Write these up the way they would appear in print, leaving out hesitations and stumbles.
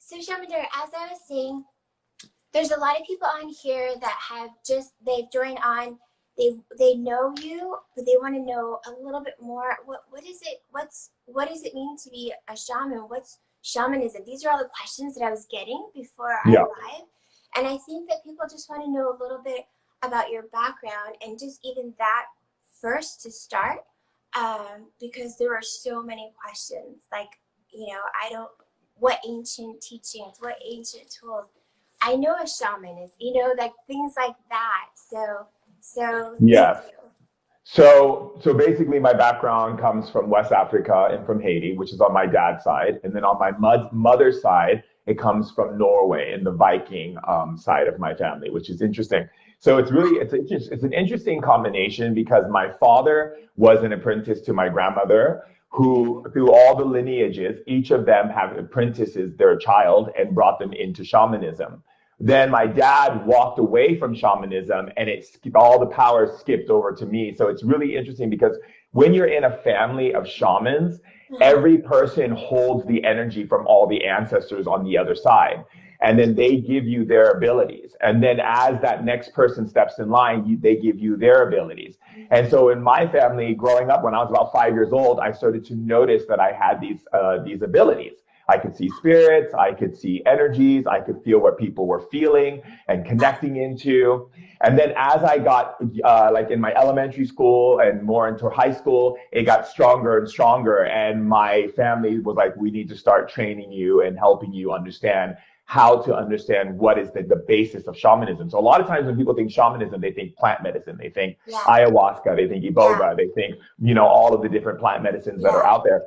So Shaman, as I was saying, there's a lot of people on here that have they've joined on. They know you, but they want to know a little bit more. What is it? What does it mean to be a shaman? What's shamanism? These are all the questions that I was getting before I Yeah. arrived, and I think that people just want to know a little bit about your background and just even that first to start, because there are so many questions. Like, I don't. What ancient teachings? What ancient tools? I know a shaman is, like things like that. So thank Yes. you. So basically, my background comes from West Africa and from Haiti, which is on my dad's side, and then on my mother's side, it comes from Norway and the Viking side of my family, which is interesting. So it's an interesting combination because my father was an apprentice to my grandmother, who through all the lineages, each of them have apprentices their child and brought them into shamanism. Then my dad walked away from shamanism and all the power skipped over to me. So it's really interesting because when you're in a family of shamans, every person holds the energy from all the ancestors on the other side. And then they give you their abilities. And then as that next person steps in line, they give you their abilities. And so in my family, growing up, when I was about 5 years old, I started to notice that I had these abilities. I could see spirits, I could see energies, I could feel what people were feeling and connecting into. And then as I got like in my elementary school and more into high school, it got stronger and stronger. And my family was like, we need to start training you and helping you understand how to understand what is the basis of shamanism. So a lot of times when people think shamanism, they think plant medicine, they think ayahuasca, they think iboga, they think, all of the different plant medicines that are out there.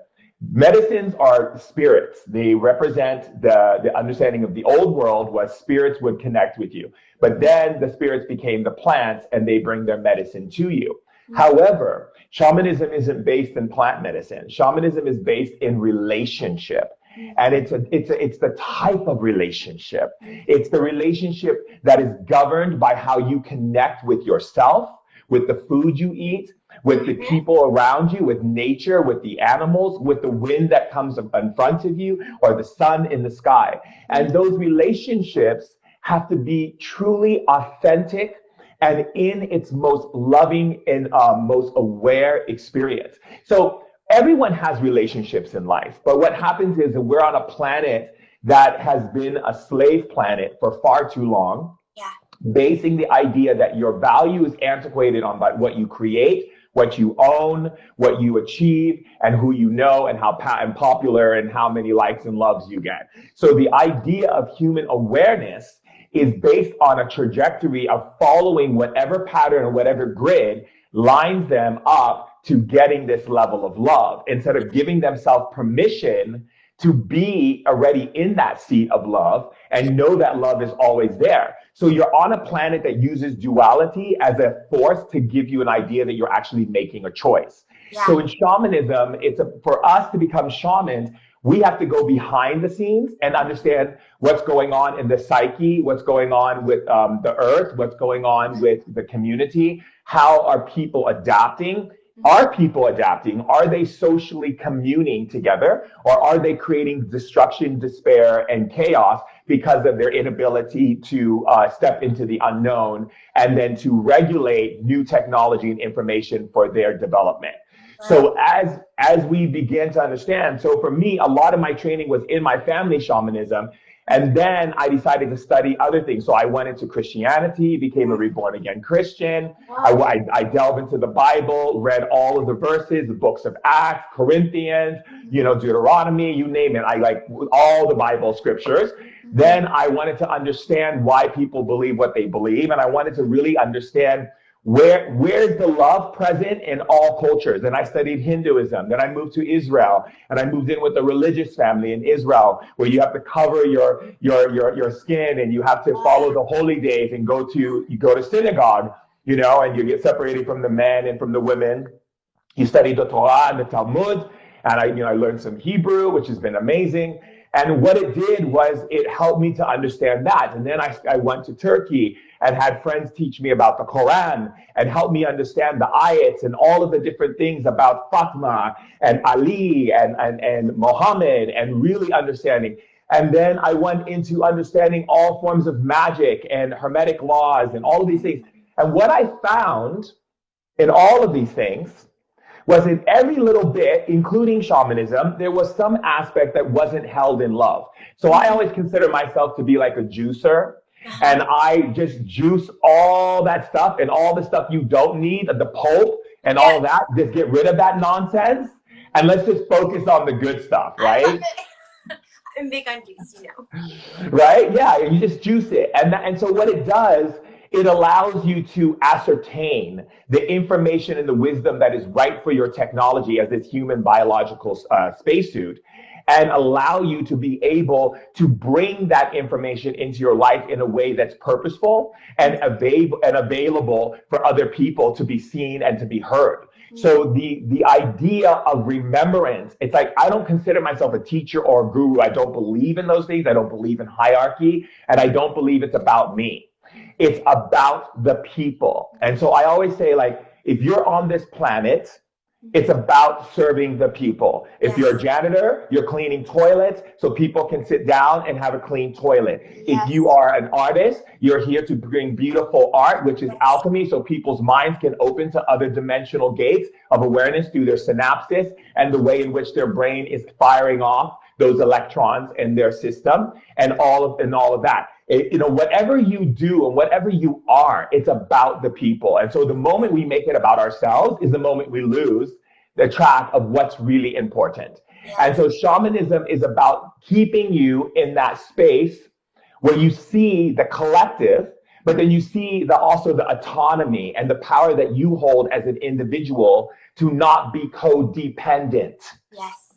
Medicines are spirits. They represent the understanding of the old world was spirits would connect with you. But then the spirits became the plants and they bring their medicine to you. However, shamanism isn't based in plant medicine. Shamanism is based in relationship. And it's the type of relationship. It's the relationship that is governed by how you connect with yourself, with the food you eat, with the people around you, with nature, with the animals, with the wind that comes in front of you, or the sun in the sky. And those relationships have to be truly authentic and in its most loving and most aware experience. So everyone has relationships in life, but what happens is that we're on a planet that has been a slave planet for far too long, basing the idea that your value is antiquated on what you create, what you own, what you achieve, and who you know, and how popular and how many likes and loves you get. So the idea of human awareness is based on a trajectory of following whatever pattern or whatever grid lines them up to getting this level of love, instead of giving themselves permission to be already in that seat of love and know that love is always there. So you're on a planet that uses duality as a force to give you an idea that you're actually making a choice. So in shamanism, for us to become shamans, we have to go behind the scenes and understand what's going on in the psyche, what's going on with the earth, what's going on with the community. How are people adapting? Are people adapting? Are they socially communing together, or are they creating destruction, despair, and chaos because of their inability to step into the unknown and then to regulate new technology and information for their development? So as we begin to understand, so for me, a lot of my training was in my family shamanism. And then I decided to study other things. So I went into Christianity, became a reborn again Christian. I delved into the Bible, read all of the verses, the books of Acts, Corinthians, Deuteronomy, you name it. I like all the Bible scriptures. Then I wanted to understand why people believe what they believe. And I wanted to really understand where's the love present in all cultures. And I studied Hinduism. Then I moved to Israel, and I moved in with a religious family in Israel where you have to cover your skin, and you have to follow the holy days and you go to synagogue, and you get separated from the men and from the women. You study the Torah and the Talmud, and I learned some Hebrew, which has been amazing. And what it did was it helped me to understand that. And then I went to Turkey and had friends teach me about the Quran and help me understand the ayats and all of the different things about Fatma and Ali and Muhammad, and really understanding. And then I went into understanding all forms of magic and hermetic laws and all of these things. And what I found in all of these things was in every little bit, including shamanism, there was some aspect that wasn't held in love. So I always consider myself to be like a juicer. And I just juice all that stuff and all the stuff you don't need, the pulp and all Yes. that. Just get rid of that nonsense. And let's just focus on the good stuff, I love right? it. I'm big on juice, you know. Right? Yeah, you just juice it. And so what it does, it allows you to ascertain the information and the wisdom that is right for your technology as this human biological spacesuit, and allow you to be able to bring that information into your life in a way that's purposeful and available for other people to be seen and to be heard. So the idea of remembrance, it's like, I don't consider myself a teacher or a guru. I don't believe in those things. I don't believe in hierarchy, and I don't believe it's about me. It's about the people. And so I always say, like, if you're on this planet, it's about serving the people. If you're a janitor, you're cleaning toilets so people can sit down and have a clean toilet. If you are an artist, you're here to bring beautiful art, which is alchemy, so people's minds can open to other dimensional gates of awareness through their synapses and the way in which their brain is firing off those electrons in their system and all of that. Whatever you do and whatever you are, it's about the people. And so the moment we make it about ourselves is the moment we lose the track of what's really important. And so shamanism is about keeping you in that space where you see the collective, but then you see also the autonomy and the power that you hold as an individual to not be codependent. Yes,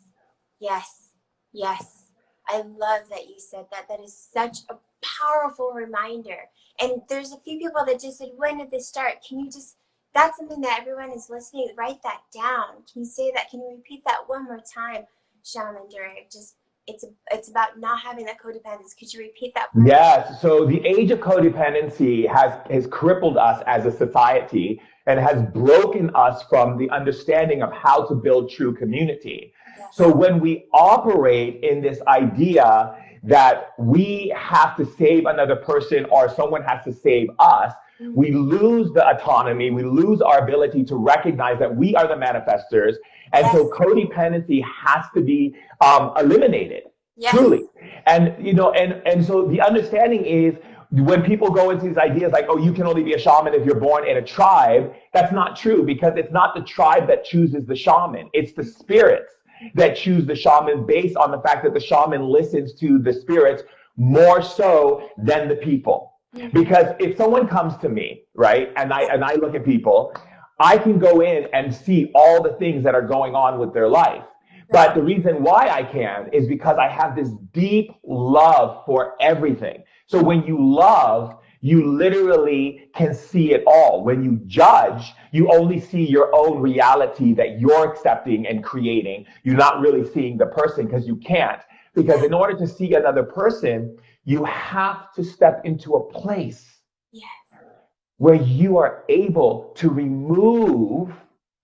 yes, yes. I love that you said that. That is such a powerful reminder. And there's a few people that just said, when did this start? Can you just, that's something that everyone is listening, write that down. Can you say that? Can you repeat that one more time, Shaman Durek? Just, it's about not having that codependence. Could you repeat that part? Yes. So the age of codependency has crippled us as a society and has broken us from the understanding of how to build true community. Yes. So when we operate in this idea that we have to save another person or someone has to save us, we lose the autonomy, we lose our ability to recognize that we are the manifestors. And so codependency has to be eliminated, truly. And, and so the understanding is, when people go into these ideas like, oh, you can only be a shaman if you're born in a tribe, that's not true, because it's not the tribe that chooses the shaman. It's the spirits that choose the shaman based on the fact that the shaman listens to the spirits more so than the people. Because if someone comes to me, right, and I look at people, I can go in and see all the things that are going on with their life. But the reason why I can is because I have this deep love for everything. So when you love, you literally can see it all. When you judge, you only see your own reality that you're accepting and creating. You're not really seeing the person because you can't. Because in order to see another person, you have to step into a place where you are able to remove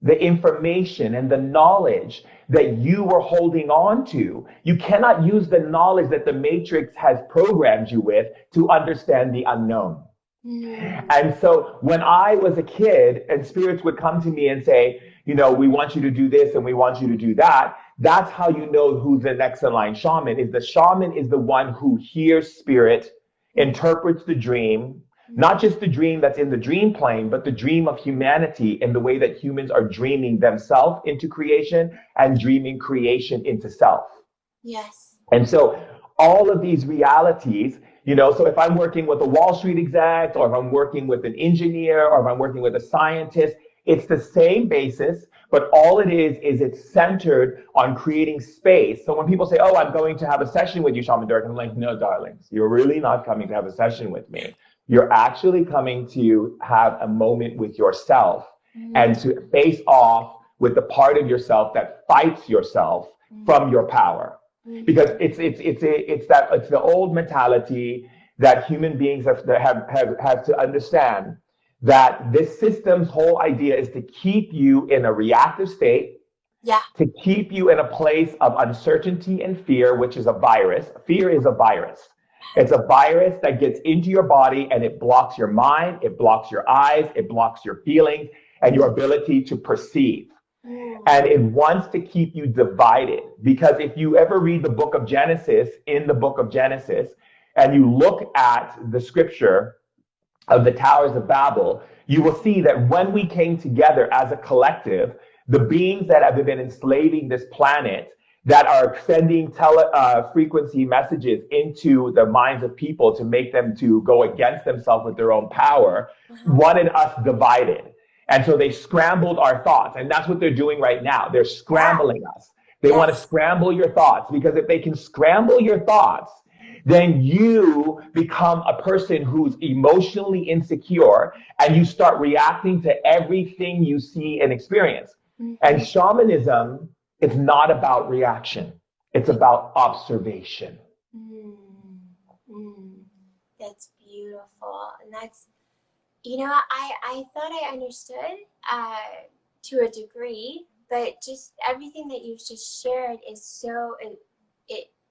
the information and the knowledge that you were holding on to. You cannot use the knowledge that the Matrix has programmed you with to understand the unknown. And so when I was a kid and spirits would come to me and say, we want you to do this and we want you to do that, that's how you know who's the next in line shaman. Is the shaman is the one who hears spirit, interprets the dream, not just the dream that's in the dream plane, but the dream of humanity in the way that humans are dreaming themselves into creation and dreaming creation into self. Yes. And so all of these realities, so if I'm working with a Wall Street exec, or if I'm working with an engineer, or if I'm working with a scientist, it's the same basis, but all it is it's centered on creating space. So when people say, oh, I'm going to have a session with you, Shaman Durek, I'm like, no, darlings, you're really not coming to have a session with me. You're actually coming to have a moment with yourself and to face off with the part of yourself that fights yourself from your power. Because it's the old mentality that human beings have to understand, that this system's whole idea is to keep you in a reactive state Yeah. to keep you in a place of uncertainty and fear, which is a virus. Fear is a virus. It's a virus that gets into your body and it blocks your mind, it blocks your eyes, it blocks your feelings and your ability to perceive. And it wants to keep you divided. Because if you ever read the book of Genesis, in the book of Genesis, and you look at the scripture of the towers of Babel, you will see that when we came together as a collective, the beings that have been enslaving this planet, that are sending frequency messages into the minds of people to make them to go against themselves with their own power, wanted us divided. And so they scrambled our thoughts. And that's what they're doing right now. They're Yeah. scrambling us. They want to Yes. scramble your thoughts, because if they can scramble your thoughts, then you become a person who's emotionally insecure and you start reacting to everything you see and experience. And shamanism is not about reaction. It's about observation. Mm, mm. That's beautiful. And that's, I thought I understood to a degree, but just everything that you've just shared is so,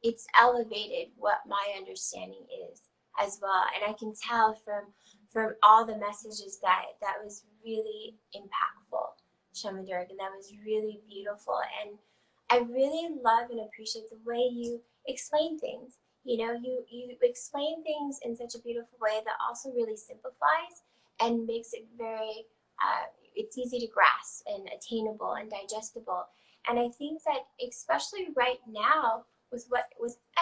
it's elevated what my understanding is as well. And I can tell from all the messages that was really impactful, Shaman Durek, and that was really beautiful. And I really love and appreciate the way you explain things. You explain things in such a beautiful way that also really simplifies and makes it very, it's easy to grasp and attainable and digestible. And I think that especially right now with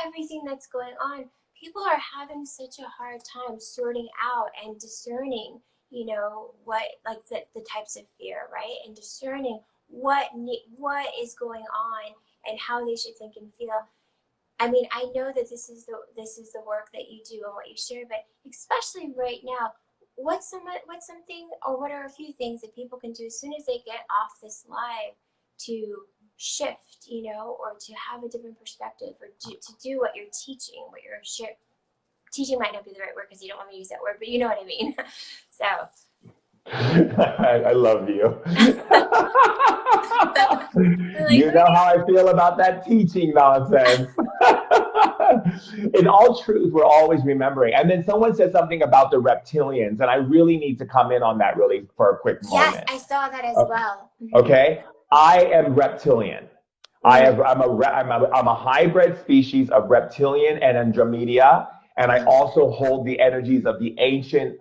everything that's going on, people are having such a hard time sorting out and discerning, what, like, the types of fear, right? And discerning what is going on and how they should think and feel. I mean, I know that this is the work that you do and what you share, but especially right now, what's something, or what are a few things that people can do as soon as they get off this live to shift, or to have a different perspective, or to do what you're teaching, what you're teaching might not be the right word because you don't want me to use that word, but you know what I mean. So I love you. like, You know how I feel about that teaching nonsense. In all truth, we're always remembering. And then someone said something about the reptilians, and I really need to come in on that really for a quick yes, moment. I saw that as Uh, well. Okay, I am reptilian. I'm a hybrid species of reptilian and Andromeda, and I also hold the energies of the ancient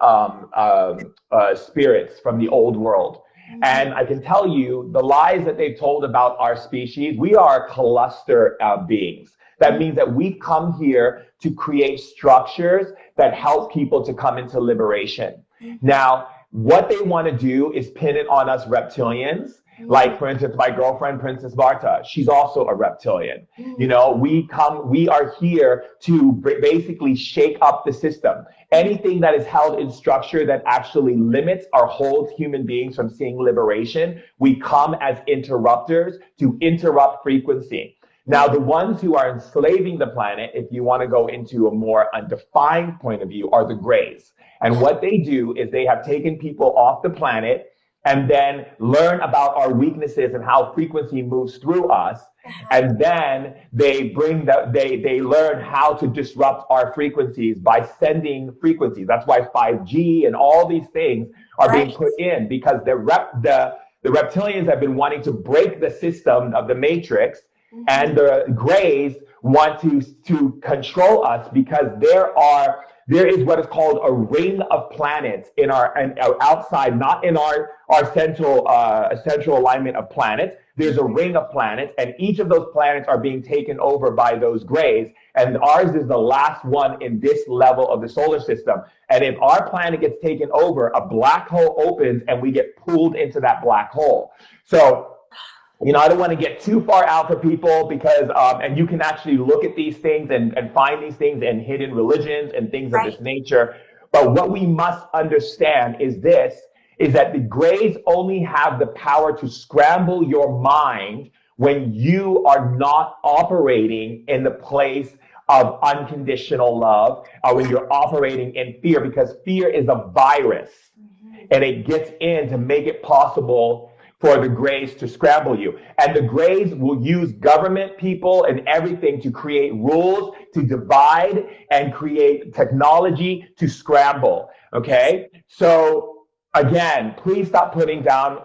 spirits from the old world. And I can tell you the lies that they've told about our species. We are cluster beings. That means that we've come here to create structures that help people to come into liberation. Now, what they want to do is pin it on us reptilians. Like, for instance, my girlfriend, Princess Barta, she's also a reptilian. We are here to basically shake up the system. Anything that is held in structure that actually limits or holds human beings from seeing liberation, we come as interrupters to interrupt frequency. Now, the ones who are enslaving the planet, if you want to go into a more undefined point of view, are the Greys. And what they do is they have taken people off the planet and then learn about our weaknesses and how frequency moves through us. And then they they learn how to disrupt our frequencies by sending frequencies. That's why 5G and all these things are being put in, because the reptilians have been wanting to break the system of the matrix, and the Greys want to control us, because there is what is called a ring of planets in our outside, not in our central alignment of planets. There's a ring of planets, and each of those planets are being taken over by those Greys, and ours is the last one in this level of the solar system. And if our planet gets taken over, a black hole opens and we get pulled into that black hole. So, I don't want to get too far out for people, because, and you can actually look at these things and find these things in hidden religions and things of this nature. But what we must understand is that the Greys only have the power to scramble your mind when you are not operating in the place of unconditional love, or when you're operating in fear, because fear is a virus, and it gets in to make it possible for the Greys to scramble you. And the Greys will use government people and everything to create rules, to divide, and create technology to scramble. Okay? So again, please stop putting down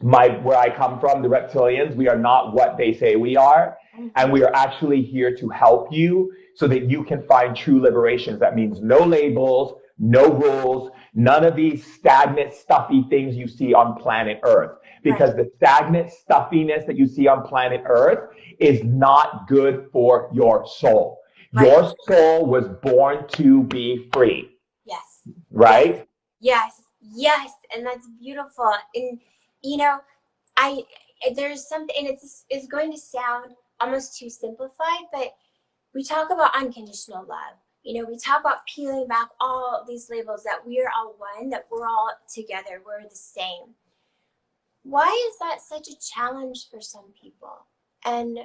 my where I come from, the reptilians. We are not what they say we are, and we are actually here to help you so that you can find true liberations. That means no labels, no rules, none of these stagnant, stuffy things you see on planet Earth. Because the stagnant stuffiness that you see on planet Earth is not good for your soul. Your soul was born to be free. Yes. Right? Yes. Yes. And that's beautiful. And you know, there's something, and it's going to sound almost too simplified, but we talk about unconditional love. You know, we talk about peeling back all these labels, that we are all one, that we're all together, we're the same. Why is that such a challenge for some people? And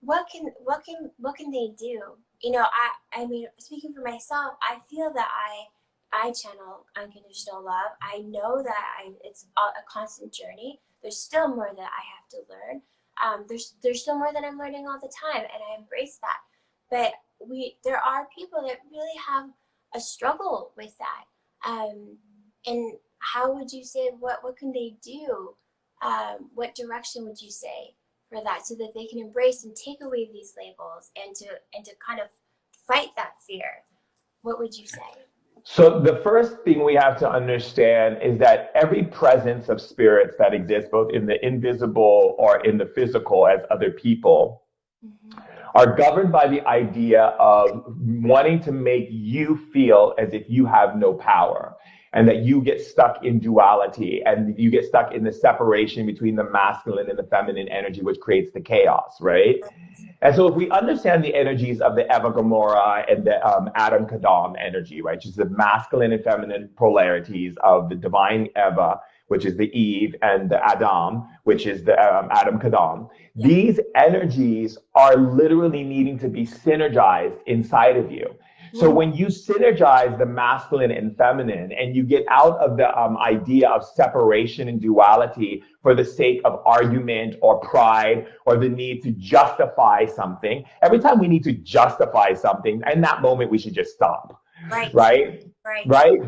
what can they do? You know, I mean, speaking for myself, I feel that I channel unconditional love. I know that it's a constant journey. There's still more that I have to learn. There's still more that I'm learning all the time, and I embrace that. But there are people that really have a struggle with that. And how would you say, what can they do? What direction would you say for that, so that they can embrace and take away these labels and to kind of fight that fear? What would you say? So the first thing we have to understand is that every presence of spirits that exists, both in the invisible or in the physical as other people, are governed by the idea of wanting to make you feel as if you have no power, and that you get stuck in duality, and you get stuck in the separation between the masculine and the feminine energy, which creates the chaos, right? And so if we understand the energies of the Eva Gamora and the Adam Kadam energy, right, which is the masculine and feminine polarities of the divine Eva, which is the Eve, and the Adam, which is the Adam Kadam, these energies are literally needing to be synergized inside of you. So when you synergize the masculine and feminine, and you get out of the idea of separation and duality for the sake of argument or pride or the need to justify something, every time we need to justify something, in that moment we should just stop. Right?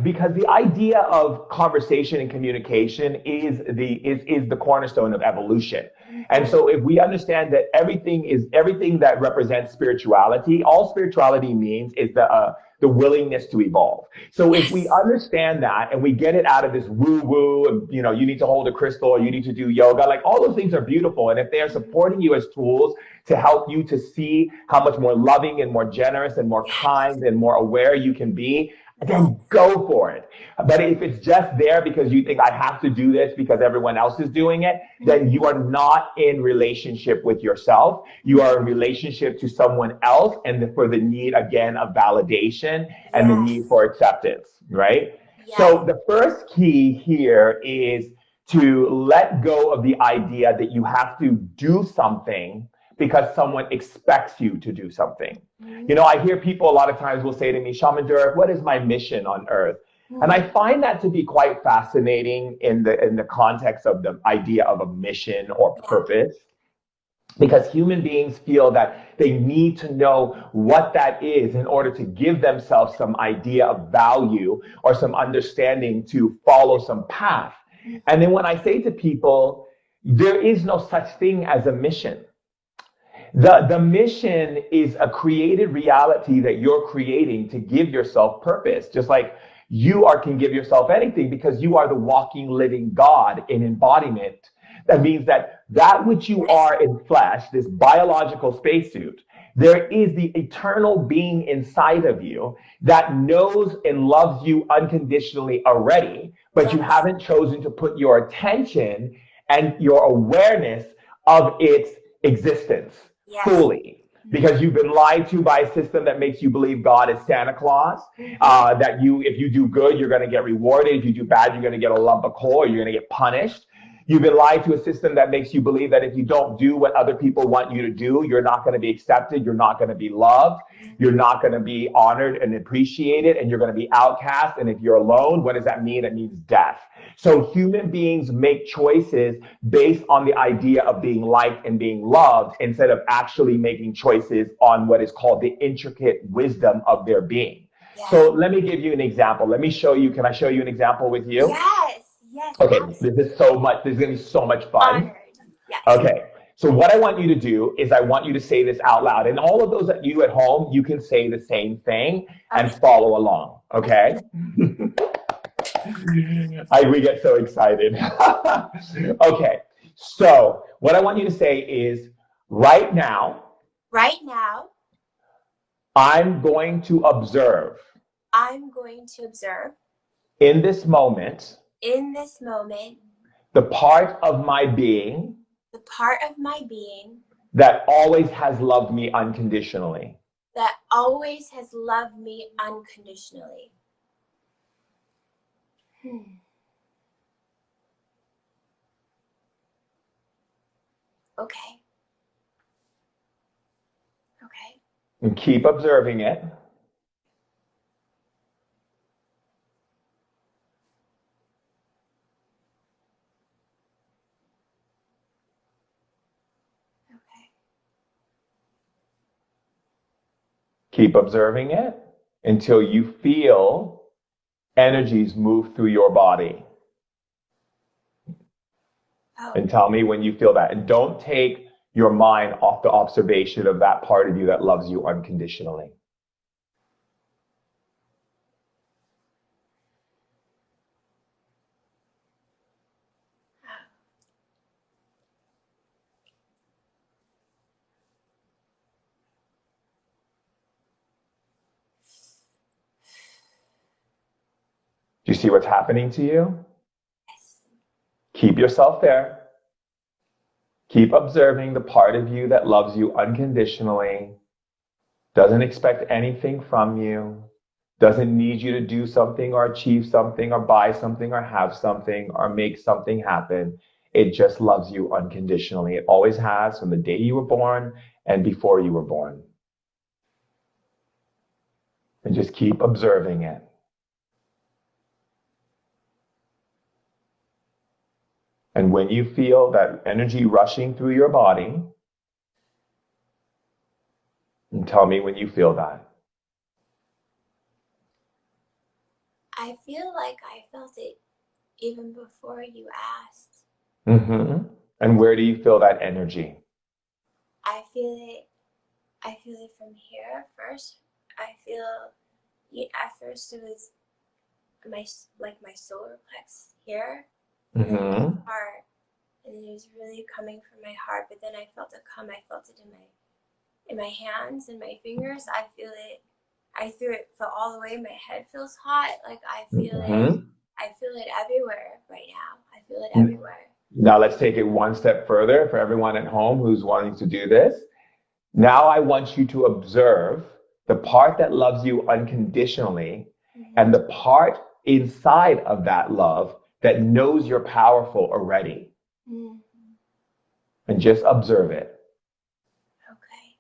Because the idea of conversation and communication is the cornerstone of evolution. And so if we understand that everything that represents spirituality, all spirituality means is the willingness to evolve. So if we understand that and we get it out of this woo-woo, and you know, you need to hold a crystal, or you need to do yoga, like all those things are beautiful. And if they are supporting you as tools to help you to see how much more loving and more generous and more kind and more aware you can be, then go for it. But if it's just there because you think I have to do this because everyone else is doing it, then you are not in relationship with yourself. You are in relationship to someone else, and for the need, again, of validation and the need for acceptance, right? So the first key here is to let go of the idea that you have to do something because someone expects you to do something. You know, I hear people a lot of times will say to me, Shaman Durek, what is my mission on earth? And I find that to be quite fascinating in the context of the idea of a mission or purpose, because human beings feel that they need to know what that is in order to give themselves some idea of value or some understanding to follow some path. And then when I say to people, there is no such thing as a mission. The mission is a created reality that you're creating to give yourself purpose. Just like you can give yourself anything, because you are the walking, living God in embodiment. That means that which you are in flesh, this biological spacesuit, there is the eternal being inside of you that knows and loves you unconditionally already, but you haven't chosen to put your attention and your awareness of its existence fully, because you've been lied to by a system that makes you believe God is Santa Claus, that if you do good, you're going to get rewarded. If you do bad, you're going to get a lump of coal, or you're going to get punished. You've been lied to a system that makes you believe that if you don't do what other people want you to do, you're not going to be accepted, you're not going to be loved, you're not going to be honored and appreciated, and you're going to be outcast. And if you're alone, what does that mean? It means death. So human beings make choices based on the idea of being liked and being loved instead of actually making choices on what is called the intricate wisdom of their being. Yeah. So let me give you an example. Let me show you. Can I show you an example with you? Yes. Yes. Okay, Absolutely. this is so much. This is going to be so much fun. Honored. Yes. Okay, so what I want you to do is I want you to say this out loud. And all of those at you at home, you can say the same thing and follow along. Okay? We get so excited. Okay, so what I want you to say is right now, I'm going to observe in this moment the part of my being that always has loved me unconditionally. Okay. And keep observing it. Keep observing it until you feel energies move through your body. And tell me when you feel that. And don't take your mind off the observation of that part of you that loves you unconditionally. Do you see what's happening to you? Yes. Keep yourself there. Keep observing the part of you that loves you unconditionally, doesn't expect anything from you, doesn't need you to do something or achieve something or buy something or have something or make something happen. It just loves you unconditionally. It always has from the day you were born and before you were born. And just keep observing it. And when you feel that energy rushing through your body, and tell me when you feel that. I feel like I felt it even before you asked. Mm-hmm. And where do you feel that energy? I feel it from here first. At first it was my solar plex here, and then my heart, and then it was really coming from my heart. But then I felt it come. I felt it in my hands and my fingers. I feel it. I feel it all the way. My head feels hot. Like I feel it. I feel it everywhere right now. I feel it everywhere. Now let's take it one step further for everyone at home who's wanting to do this. Now I want you to observe the part that loves you unconditionally and the part inside of that love that knows you're powerful already. And just observe it. Okay.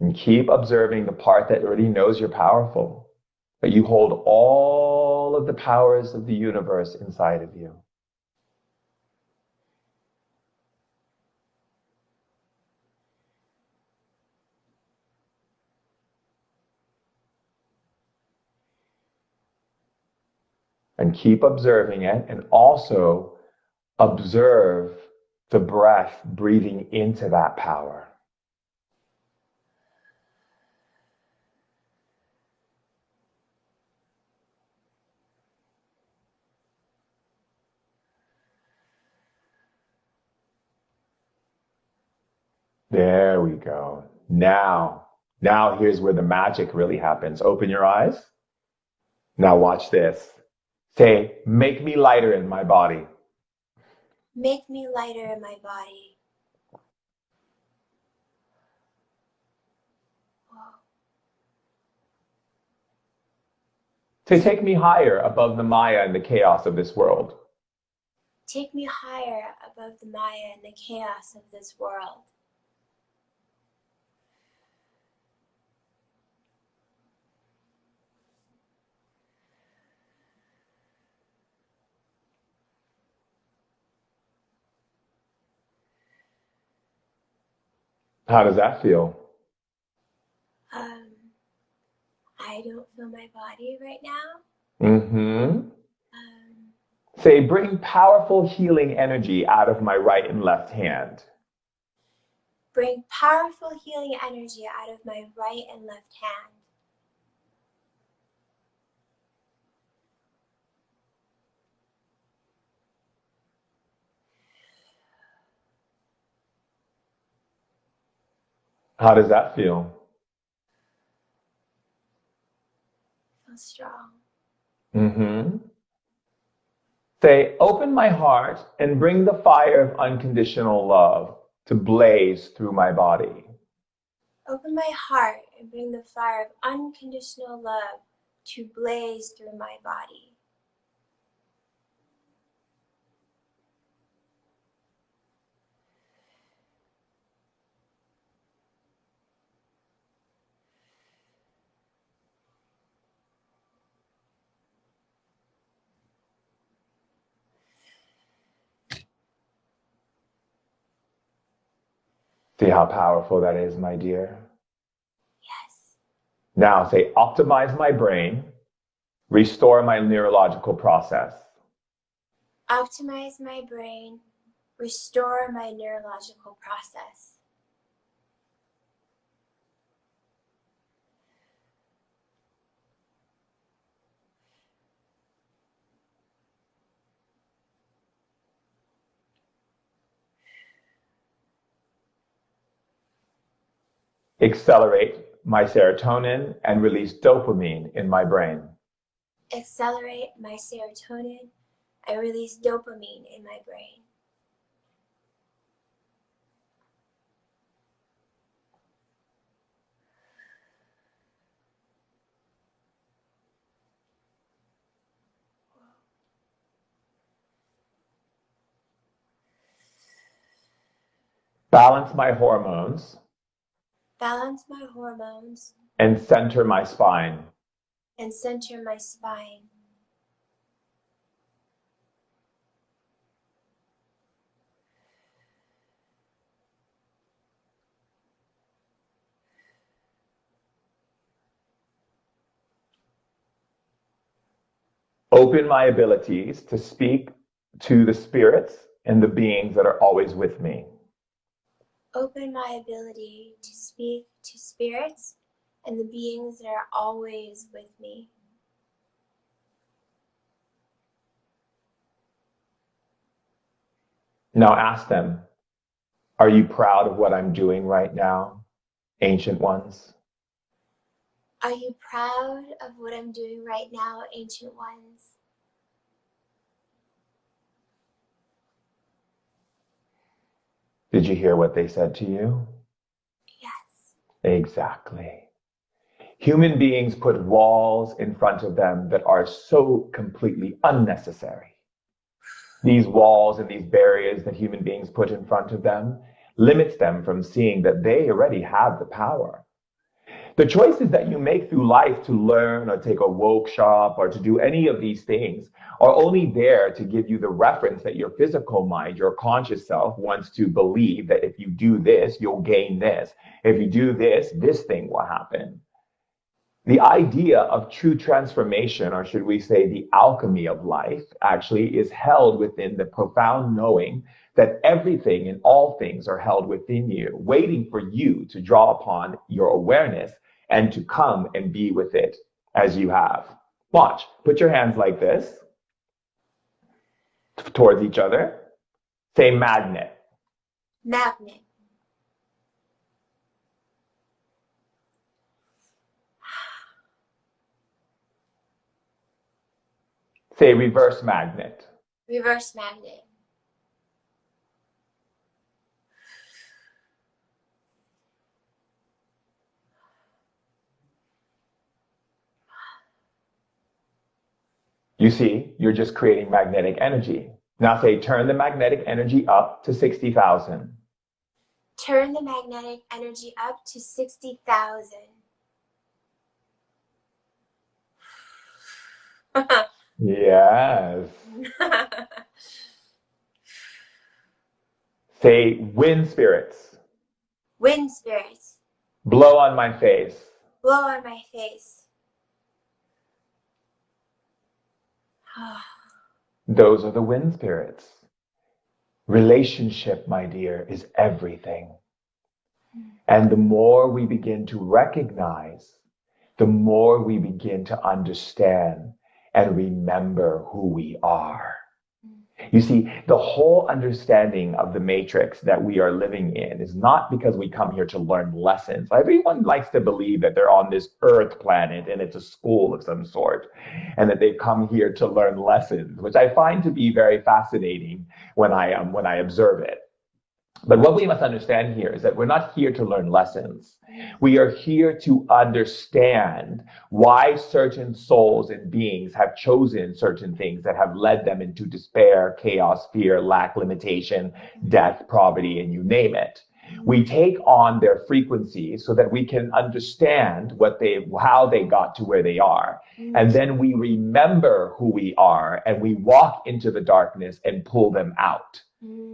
And keep observing the part that already knows you're powerful. That you hold all of the powers of the universe inside of you. And keep observing it, and also observe the breath breathing into that power. There we go. Now here's where the magic really happens. Open your eyes. Now watch this. Say, make me lighter in my body. Make me lighter in my body. Say, take me higher above the Maya and the chaos of this world. Take me higher above the Maya and the chaos of this world. How does that feel? Um, I don't feel my body right now. Mm-hmm. Um, Say, bring powerful healing energy out of my right and left hand. Bring powerful healing energy out of my right and left hand. How does that feel? Feel strong. Mm-hmm. Say, open my heart and bring the fire of unconditional love to blaze through my body. Open my heart and bring the fire of unconditional love to blaze through my body. See how powerful that is, my dear? Yes. Now say, optimize my brain, restore my neurological process. Optimize my brain, restore my neurological process. Accelerate my serotonin and release dopamine in my brain. Accelerate my serotonin and release dopamine in my brain. Balance my hormones Balance my hormones and center my spine. and center my spine. Open my abilities to speak to the spirits and the beings that are always with me. Open my ability to speak to spirits and the beings that are always with me. Now ask them, are you proud of what I'm doing right now, ancient ones? Are you proud of what I'm doing right now, ancient ones? Did you hear what they said to you? Yes. Exactly. Human beings put walls in front of them that are so completely unnecessary. These walls and these barriers that human beings put in front of them limits them from seeing that they already have the power. The choices that you make through life to learn or take a workshop or to do any of these things are only there to give you the reference that your physical mind, your conscious self wants to believe that if you do this, you'll gain this. If you do this, this thing will happen. The idea of true transformation, or should we say the alchemy of life, actually is held within the profound knowing that everything and all things are held within you, waiting for you to draw upon your awareness and to come and be with it as you have. Watch, put your hands like this towards each other. Say magnet. Magnet. Say reverse magnet. Reverse magnet. You see, you're just creating magnetic energy. Now say, turn the magnetic energy up to 60,000. Turn the magnetic energy up to 60,000. Yes. Say, wind spirits, Wind spirits, blow on my face. blow on my face. Those are the wind spirits. Relationship, my dear, is everything. And the more we begin to recognize, the more we begin to understand and remember who we are. You see, the whole understanding of the matrix that we are living in is not because we come here to learn lessons. Everyone likes to believe that they're on this earth planet and it's a school of some sort, and that they've come here to learn lessons, which I find to be very fascinating when I observe it. But what we must understand here is that we're not here to learn lessons. We are here to understand why certain souls and beings have chosen certain things that have led them into despair, chaos, fear, lack, limitation, death, poverty, and you name it. We take on their frequency so that we can understand how they got to where they are. And then we remember who we are and we walk into the darkness and pull them out.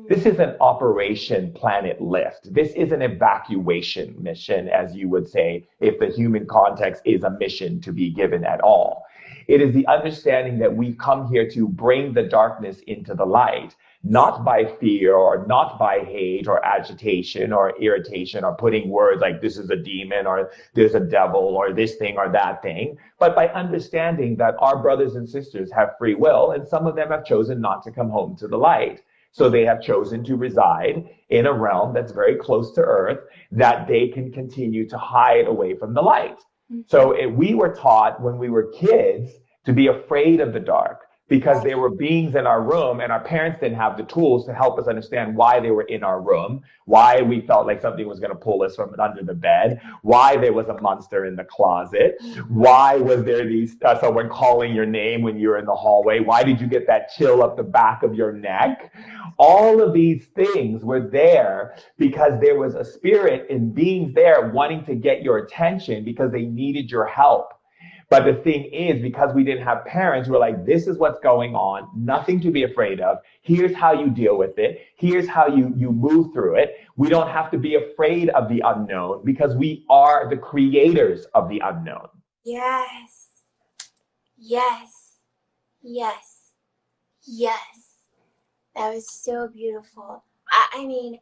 This is an Operation Planet Lift. This is an evacuation mission, as you would say, if the human context is a mission to be given at all. It is the understanding that we've come here to bring the darkness into the light, not by fear or not by hate or agitation or irritation or putting words like this is a demon or there's a devil or this thing or that thing, but by understanding that our brothers and sisters have free will and some of them have chosen not to come home to the light. So they have chosen to reside in a realm that's very close to Earth that they can continue to hide away from the light. So we were taught when we were kids to be afraid of the dark because there were beings in our room and our parents didn't have the tools to help us understand why they were in our room, why we felt like something was going to pull us from under the bed, why there was a monster in the closet, why was there someone calling your name when you were in the hallway, why did you get that chill up the back of your neck? All of these things were there because there was a spirit and beings there wanting to get your attention because they needed your help. But the thing is, because we didn't have parents who were like, this is what's going on, nothing to be afraid of. Here's how you deal with it. Here's how you move through it. We don't have to be afraid of the unknown because we are the creators of the unknown. Yes. Yes. Yes. Yes. That was so beautiful. I mean,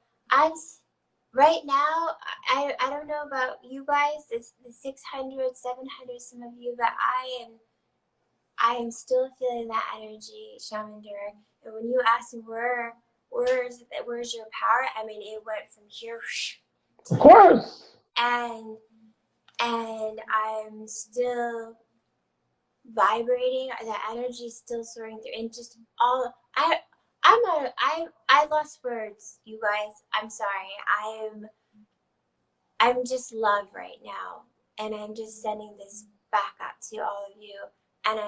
right now, I don't know about you guys, the 600, 700, some of you, but I am still feeling that energy, Shaman Durek. And when you asked me where's your power, I mean, it went from here to Of course. here. And I'm still vibrating. The energy is still soaring through, and just all I lost words, you guys. I'm sorry. I'm just love right now, and I'm just sending this back up to all of you. And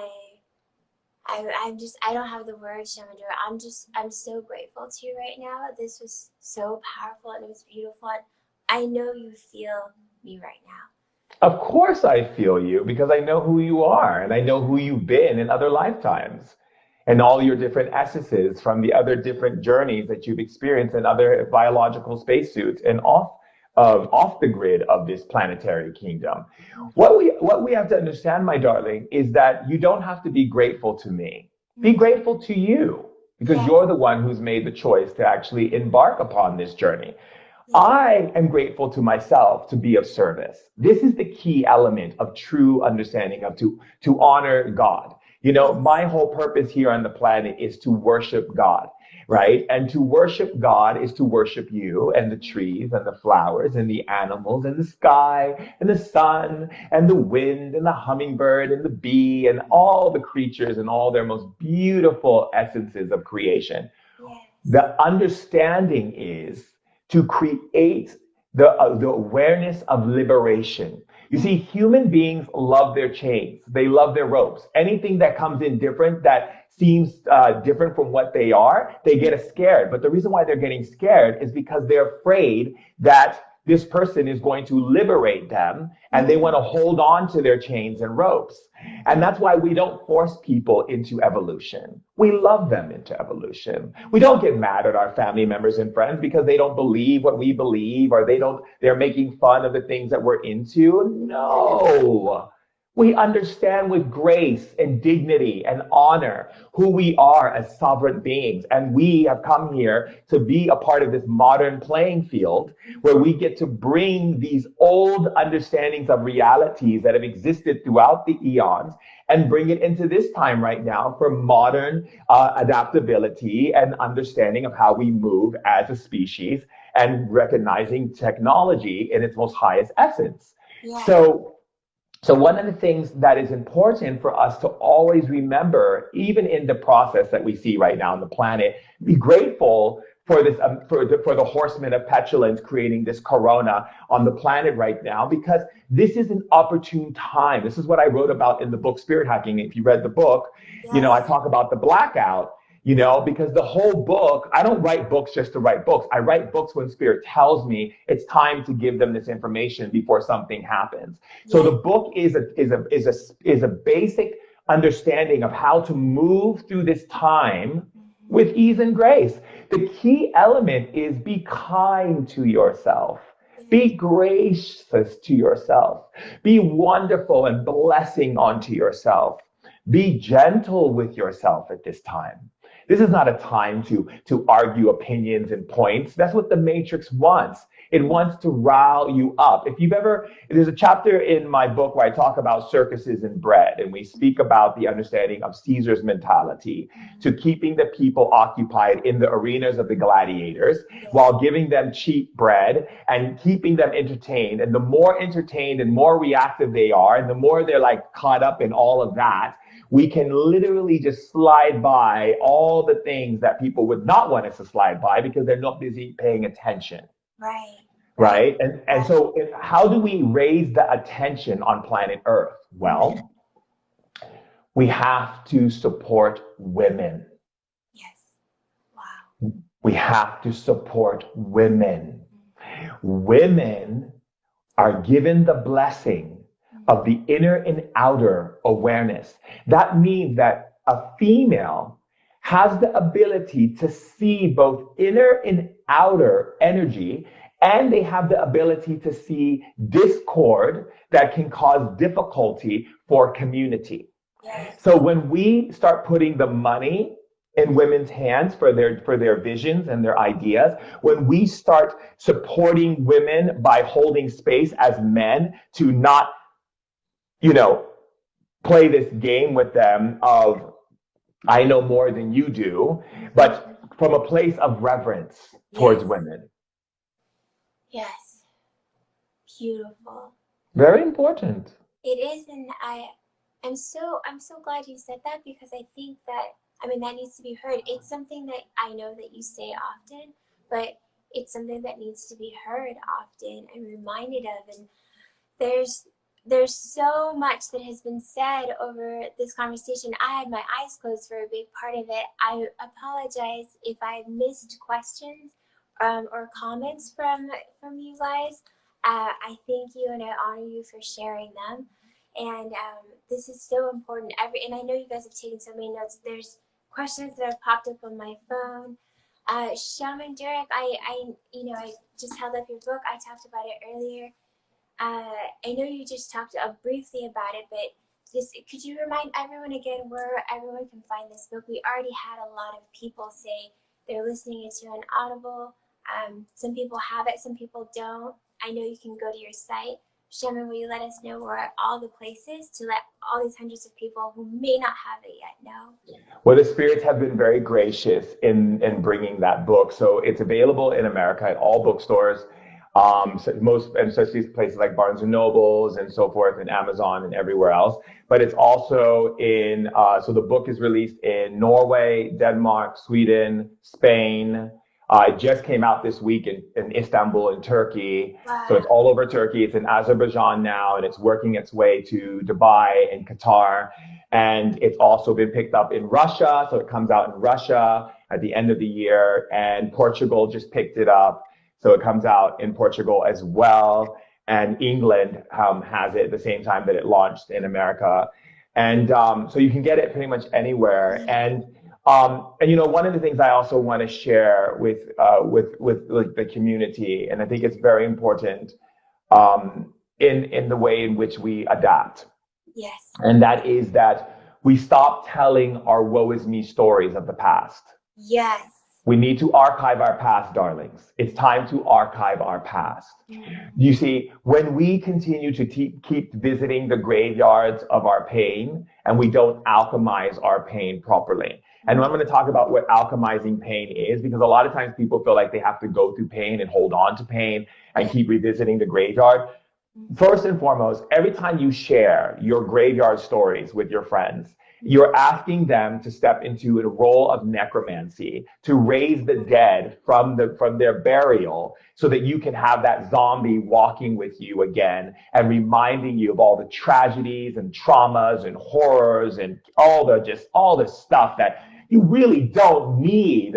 I don't have the words, Shaman. I'm so grateful to you right now. This was so powerful and it was beautiful. And I know you feel me right now. Of course I feel you because I know who you are and I know who you've been in other lifetimes and all your different essences from the other different journeys that you've experienced in other biological spacesuits and off the grid of this planetary kingdom. What we have to understand, my darling, is that you don't have to be grateful to me. Be grateful to you because you're the one who's made the choice to actually embark upon this journey. I am grateful to myself to be of service. This is the key element of true understanding of to honor God. You know, my whole purpose here on the planet is to worship God, right? And to worship God is to worship you and the trees and the flowers and the animals and the sky and the sun and the wind and the hummingbird and the bee and all the creatures and all their most beautiful essences of creation. The understanding is to create the awareness of liberation. You see, human beings love their chains. They love their ropes. Anything that comes in different, that seems different from what they are, they get scared. But the reason why they're getting scared is because they're afraid that this person is going to liberate them and they want to hold on to their chains and ropes. And that's why we don't force people into evolution. We love them into evolution. We don't get mad at our family members and friends because they don't believe what we believe or they're making fun of the things that we're into. No. We understand with grace and dignity and honor who we are as sovereign beings. And we have come here to be a part of this modern playing field where we get to bring these old understandings of realities that have existed throughout the eons and bring it into this time right now for modern adaptability and understanding of how we move as a species and recognizing technology in its most highest essence. Yeah. So one of the things that is important for us to always remember, even in the process that we see right now on the planet, be grateful for this, for the horsemen of petulance creating this corona on the planet right now, because this is an opportune time. This is what I wrote about in the book Spirit Hacking. If you read the book, Yes. I talk about the blackout. Because the whole book, I don't write books just to write books. I write books when Spirit tells me it's time to give them this information before something happens. So the book is a basic understanding of how to move through this time with ease and grace. The key element is be kind to yourself. Be gracious to yourself. Be wonderful and blessing onto yourself. Be gentle with yourself at this time. This is not a time to argue opinions and points. That's what the Matrix wants. It wants to rile you up. There's a chapter in my book where I talk about circuses and bread, and we speak about the understanding of Caesar's mentality to keeping the people occupied in the arenas of the gladiators while giving them cheap bread and keeping them entertained. And the more entertained and more reactive they are, and the more they're like caught up in all of that, we can literally just slide by all the things that people would not want us to slide by because they're not busy paying attention. Right. And so how do we raise the attention on planet Earth? Well, we have to support women. Yes. Wow. We have to support women. Women are given the blessing of the inner and outer awareness. That means that a female has the ability to see both inner and outer energy, and they have the ability to see discord that can cause difficulty for community. Yes. So when we start putting the money in women's hands for their visions and their ideas, when we start supporting women by holding space as men to not play this game with them of, I know more than you do, but from a place of reverence towards women. Yes. Beautiful. Very important. It is, and I'm so glad you said that, because I think that, that needs to be heard. It's something that I know that you say often, but it's something that needs to be heard often and reminded of. And there's so much that has been said over this conversation. I had my eyes closed for a big part of it. I apologize if I missed questions or comments from you guys. I thank you and I honor you for sharing them. And this is so important. And I know you guys have taken so many notes. There's questions that have popped up on my phone. Shaman, Durek, I just held up your book. I talked about it earlier. I know you just talked briefly about it, but could you remind everyone again where everyone can find this book? We already had a lot of people say they're listening to an Audible. Some people have it, some people don't. I know you can go to your site. Shaman, will you let us know where all the places to let all these hundreds of people who may not have it yet know? Well, the spirits have been very gracious in bringing that book. So it's available in America at all bookstores. Especially places like Barnes and Nobles and so forth, and Amazon and everywhere else. But it's also so the book is released in Norway, Denmark, Sweden, Spain, It just came out this week in Istanbul in Turkey. So it's Wow. all over Turkey. It's in Azerbaijan now, and it's working its way to Dubai and Qatar. And it's also been picked up in Russia. So it comes out in Russia at the end of the year. And Portugal just picked it up. So it comes out in Portugal as well. And England has it at the same time that it launched in America. And so you can get it pretty much anywhere. And one of the things I also want to share with like the community, and I think it's very important in the way in which we adapt, Yes. and that is that we stop telling our woe is me stories of the past. Yes. We need to archive our past, darlings. It's time to archive our past. You see, when we continue to keep visiting the graveyards of our pain and we don't alchemize our pain properly. And I'm going to talk about what alchemizing pain is, because a lot of times people feel like they have to go through pain and hold on to pain and keep revisiting the graveyard. First and foremost, every time you share your graveyard stories with your friends, you're asking them to step into a role of necromancy, to raise the dead from their burial, so that you can have that zombie walking with you again and reminding you of all the tragedies and traumas and horrors and all the stuff that you really don't need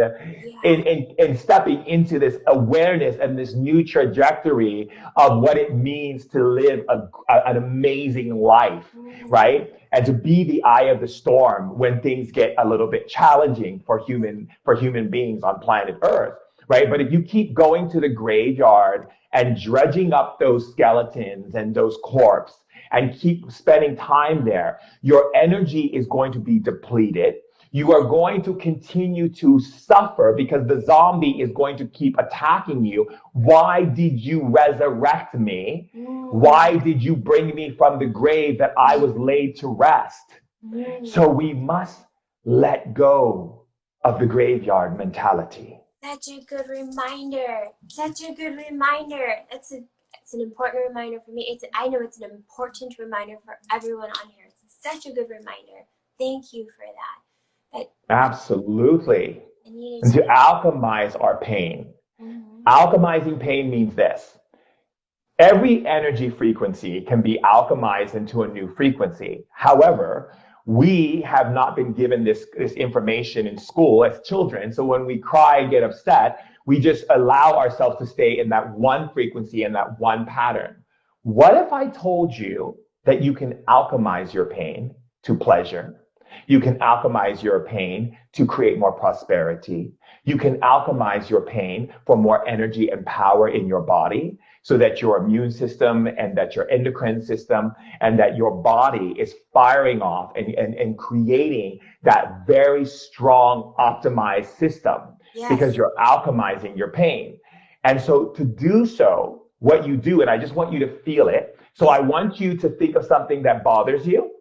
in stepping into this awareness and this new trajectory of what it means to live an amazing life, right? And to be the eye of the storm when things get a little bit challenging for human beings on planet Earth, right? But if you keep going to the graveyard and dredging up those skeletons and those corpses and keep spending time there, your energy is going to be depleted. You are going to continue to suffer because the zombie is going to keep attacking you. Why did you resurrect me? Why did you bring me from the grave that I was laid to rest? So we must let go of the graveyard mentality. Such a good reminder. Such a good reminder. It's an important reminder for me. I know it's an important reminder for everyone on here. It's such a good reminder. Thank you for that. Absolutely. And to alchemize our pain. Alchemizing pain means this. Every energy frequency can be alchemized into a new frequency. However, we have not been given this information in school as children. So when we cry and get upset, we just allow ourselves to stay in that one frequency and that one pattern. What if I told you that you can alchemize your pain to pleasure? You can alchemize your pain to create more prosperity. You can alchemize your pain for more energy and power in your body, so that your immune system and that your endocrine system and that your body is firing off and creating that very strong optimized system, because you're alchemizing your pain. And so to do so, what you do, and I just want you to feel it. So I want you to think of something that bothers you.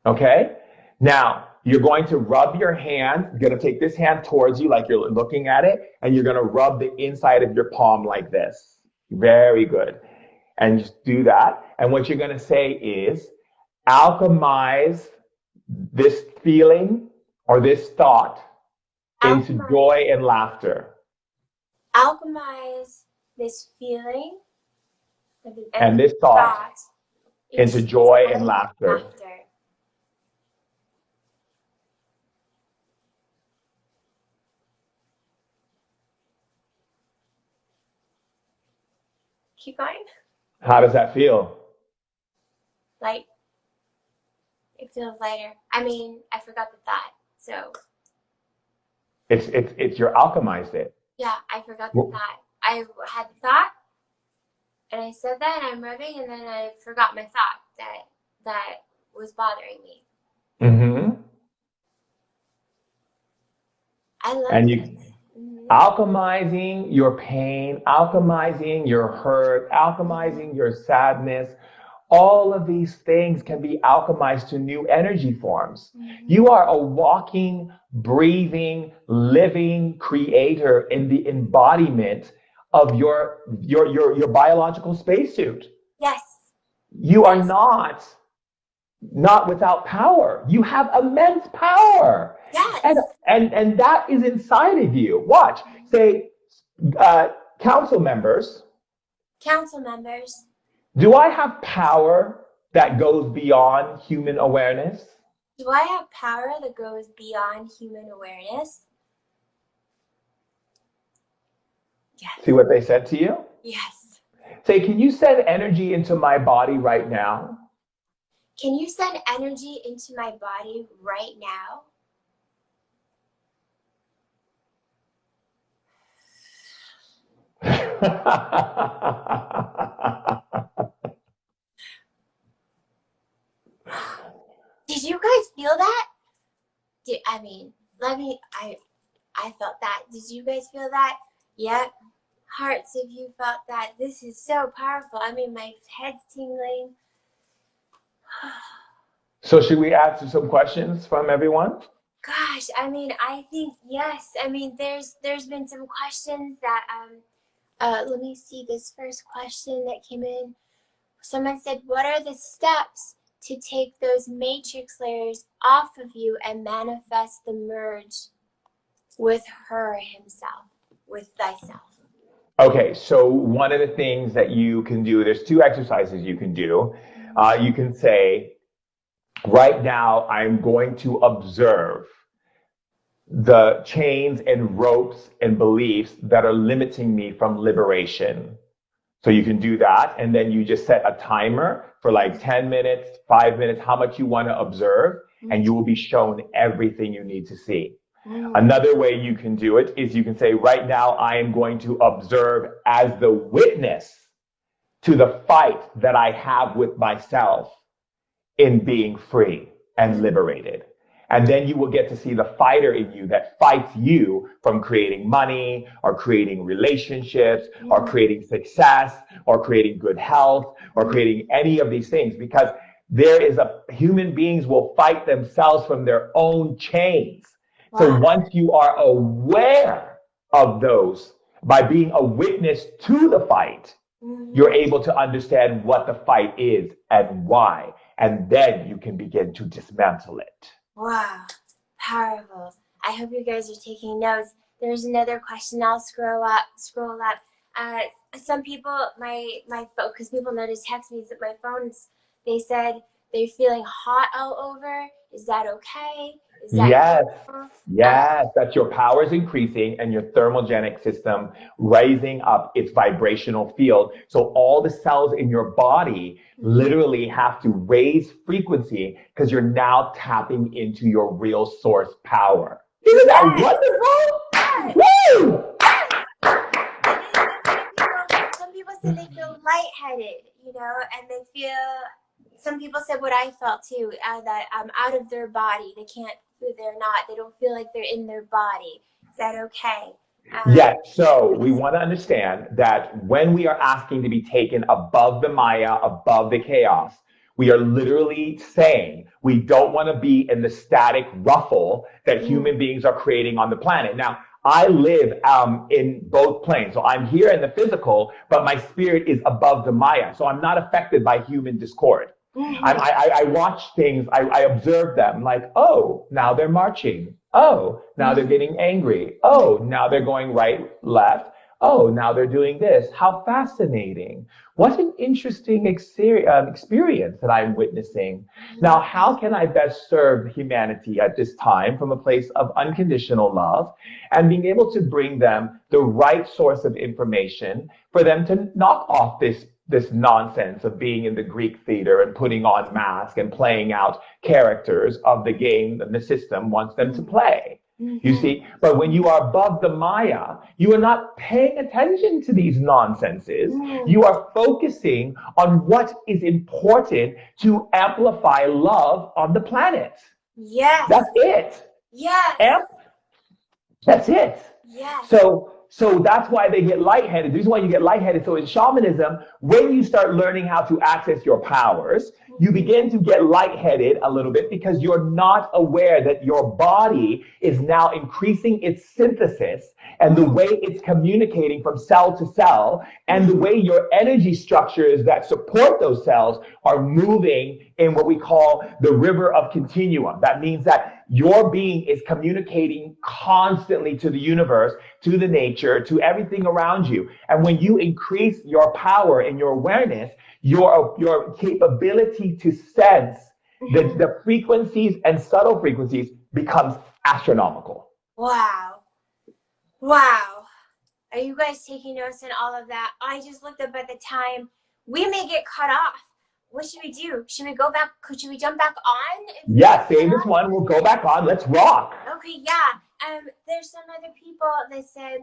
Okay. Now, you're going to rub your hand. You're going to take this hand towards you like you're looking at it, and you're going to rub the inside of your palm like this. Very good. And just do that. And what you're going to say is, alchemize this feeling or this thought into joy and laughter. Alchemize this feeling and this thought into joy and laughter. Keep going. How does that feel? Light. It feels lighter. I mean, I forgot the thought, so. It's you're alchemized it. Yeah, I forgot the thought. I had the thought, and I said that, and I'm rubbing, and then I forgot my thought that was bothering me. Mm-hmm. I love and this. you alchemizing your pain, alchemizing your hurt, alchemizing your sadness. All of these things can be alchemized to new energy forms. You are a walking, breathing, living creator in the embodiment of your biological spacesuit. Yes. You are not without power. You have immense power. Yes. And that is inside of you. Watch. Say, uh, council members, Council members. do I have power that goes beyond human awareness? Do I have power that goes beyond human awareness? See Yes. what they said to you? Yes. Say, can you send energy into my body right now? Can you send energy into my body right now? Did you guys feel that? I felt that. Did you guys feel that? Yep. Hearts of you felt that. This is so powerful. My head's tingling. So should we answer some questions from everyone? Gosh, I think yes. There's been some questions that let me see this first question that came in. Someone said, "What are the steps to take those matrix layers off of you and manifest the merge with her himself, with thyself?" Okay, so one of the things that you can do, there's two exercises you can do. You can say, right now, I'm going to observe the chains and ropes and beliefs that are limiting me from liberation. So you can do that. And then you just set a timer for like 10 minutes, 5 minutes, how much you want to observe, and you will be shown everything you need to see. Another way you can do it is you can say, right now, I am going to observe as the witness to the fight that I have with myself in being free and liberated. And then you will get to see the fighter in you that fights you from creating money or creating relationships or creating success or creating good health or creating any of these things, because human beings will fight themselves from their own chains. So once you are aware of those, by being a witness to the fight, you're able to understand what the fight is and why. And then you can begin to dismantle it. Wow, powerful. I hope you guys are taking notes. There's another question. I'll scroll up. Some people, my phone, because people know to text me that my phones, they said they're feeling hot all over. Is that okay? Is that Yes, normal? yes, that's your power is increasing and your thermogenic system raising up its vibrational field. So all the cells in your body literally have to raise frequency because you're now tapping into your real source power. Isn't that wonderful? Woo! Some people said they feel lightheaded, and some people said what I felt too, that out of their body. They don't feel like they're in their body. Is that okay? Yes. So we want to understand that when we are asking to be taken above the Maya, above the chaos, we are literally saying we don't want to be in the static ruffle that human beings are creating on the planet. Now, I live in both planes. So I'm here in the physical, but my spirit is above the Maya. So I'm not affected by human discord. I watch things, I observe them like, oh, now they're marching. Oh, now they're getting angry. Oh, now they're going right, left. Oh, now they're doing this. How fascinating. What an interesting experience that I'm witnessing. Now, how can I best serve humanity at this time from a place of unconditional love and being able to bring them the right source of information for them to knock off this nonsense of being in the Greek theater and putting on masks and playing out characters of the game that the system wants them to play. You see, but when you are above the Maya, you are not paying attention to these nonsenses. You are focusing on what is important to amplify love on the planet. Yes. That's it. Yes. That's it. Yes. So that's why they get lightheaded. The reason why you get lightheaded. So in shamanism, when you start learning how to access your powers, you begin to get lightheaded a little bit because you're not aware that your body is now increasing its synthesis and the way it's communicating from cell to cell, and the way your energy structures that support those cells are moving in what we call the river of continuum. That means that your being is communicating constantly to the universe, to the nature, to everything around you. And when you increase your power and your awareness, your capability to sense the frequencies and subtle frequencies becomes astronomical. Wow. Wow. Are you guys taking notes on all of that? I just looked up at the time. We may get cut off. What should we do? Should we go back? Should we jump back on? Yeah, save this one. We'll go back on. Let's rock. Okay, yeah. There's some other people that said,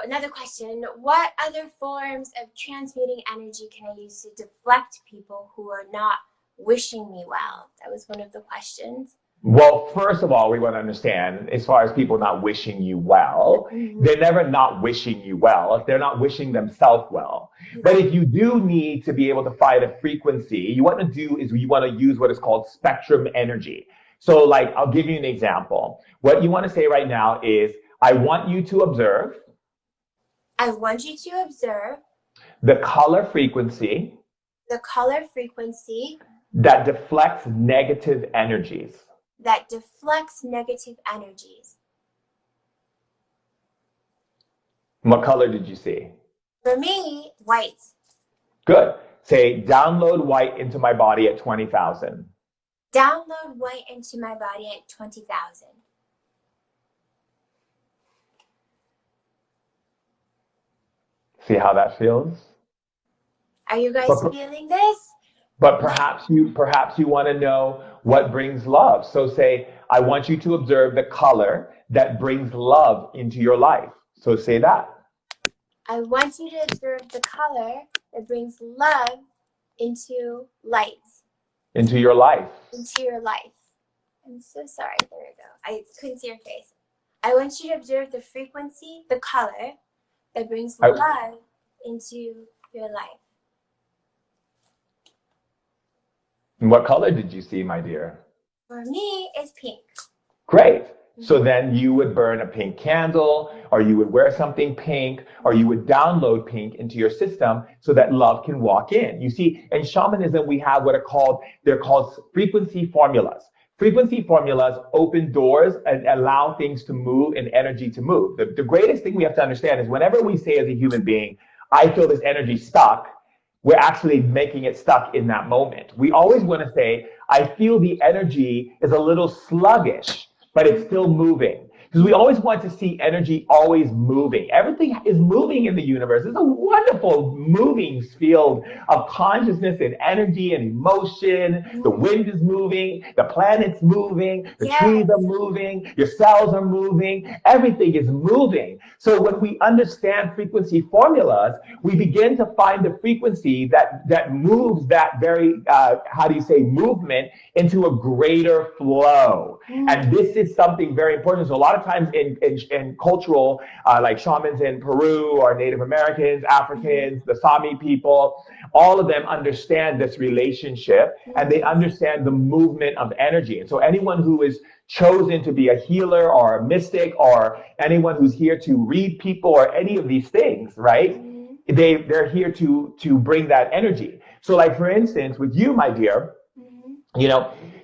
another question. What other forms of transmuting energy can I use to deflect people who are not wishing me well? That was one of the questions. Well, first of all, we want to understand, as far as people not wishing you well, they're never not wishing you well if they're not wishing themselves well. But if you do need to be able to find a frequency, you want to do is you want to use what is called spectrum energy. So like, I'll give you an example. What you want to say right now is, I want you to observe. I want you to observe. The color frequency. The color frequency. That deflects negative energies. That deflects negative energies. What color did you see? For me, white. Good. Say, download white into my body at 20,000. Download white into my body at 20,000. See how that feels? Are you guys feeling this? But perhaps you want to know what brings love. So say, I want you to observe the color that brings love into your life. So say that. I want you to observe the color that brings love into light. Into your life. Into your life. I'm so sorry. There we go. I couldn't see your face. I want you to observe the frequency, the color that brings love into your life. And what color did you see, my dear? For me, it's pink. Great. So then you would burn a pink candle, or you would wear something pink, or you would download pink into your system so that love can walk in. You see, in shamanism, we have what they're called frequency formulas. Frequency formulas open doors and allow things to move and energy to move. The greatest thing we have to understand is whenever we say as a human being, I feel this energy stuck, we're actually making it stuck in that moment. We always want to say, I feel the energy is a little sluggish, but it's still moving. Because we always want to see energy always moving. Everything is moving in the universe. It's a wonderful moving field of consciousness and energy and emotion. The wind is moving, the planet's moving, the trees are moving, your cells are moving, everything is moving. So when we understand frequency formulas, we begin to find the frequency that moves that very, movement into a greater flow. And this is something very important. So a lot of times in cultural, like shamans in Peru or Native Americans, Africans, the Sami people, all of them understand this relationship and they understand the movement of energy. And so anyone who is chosen to be a healer or a mystic or anyone who's here to read people or any of these things, right? They're here to bring that energy. So like, for instance, with you, my dear,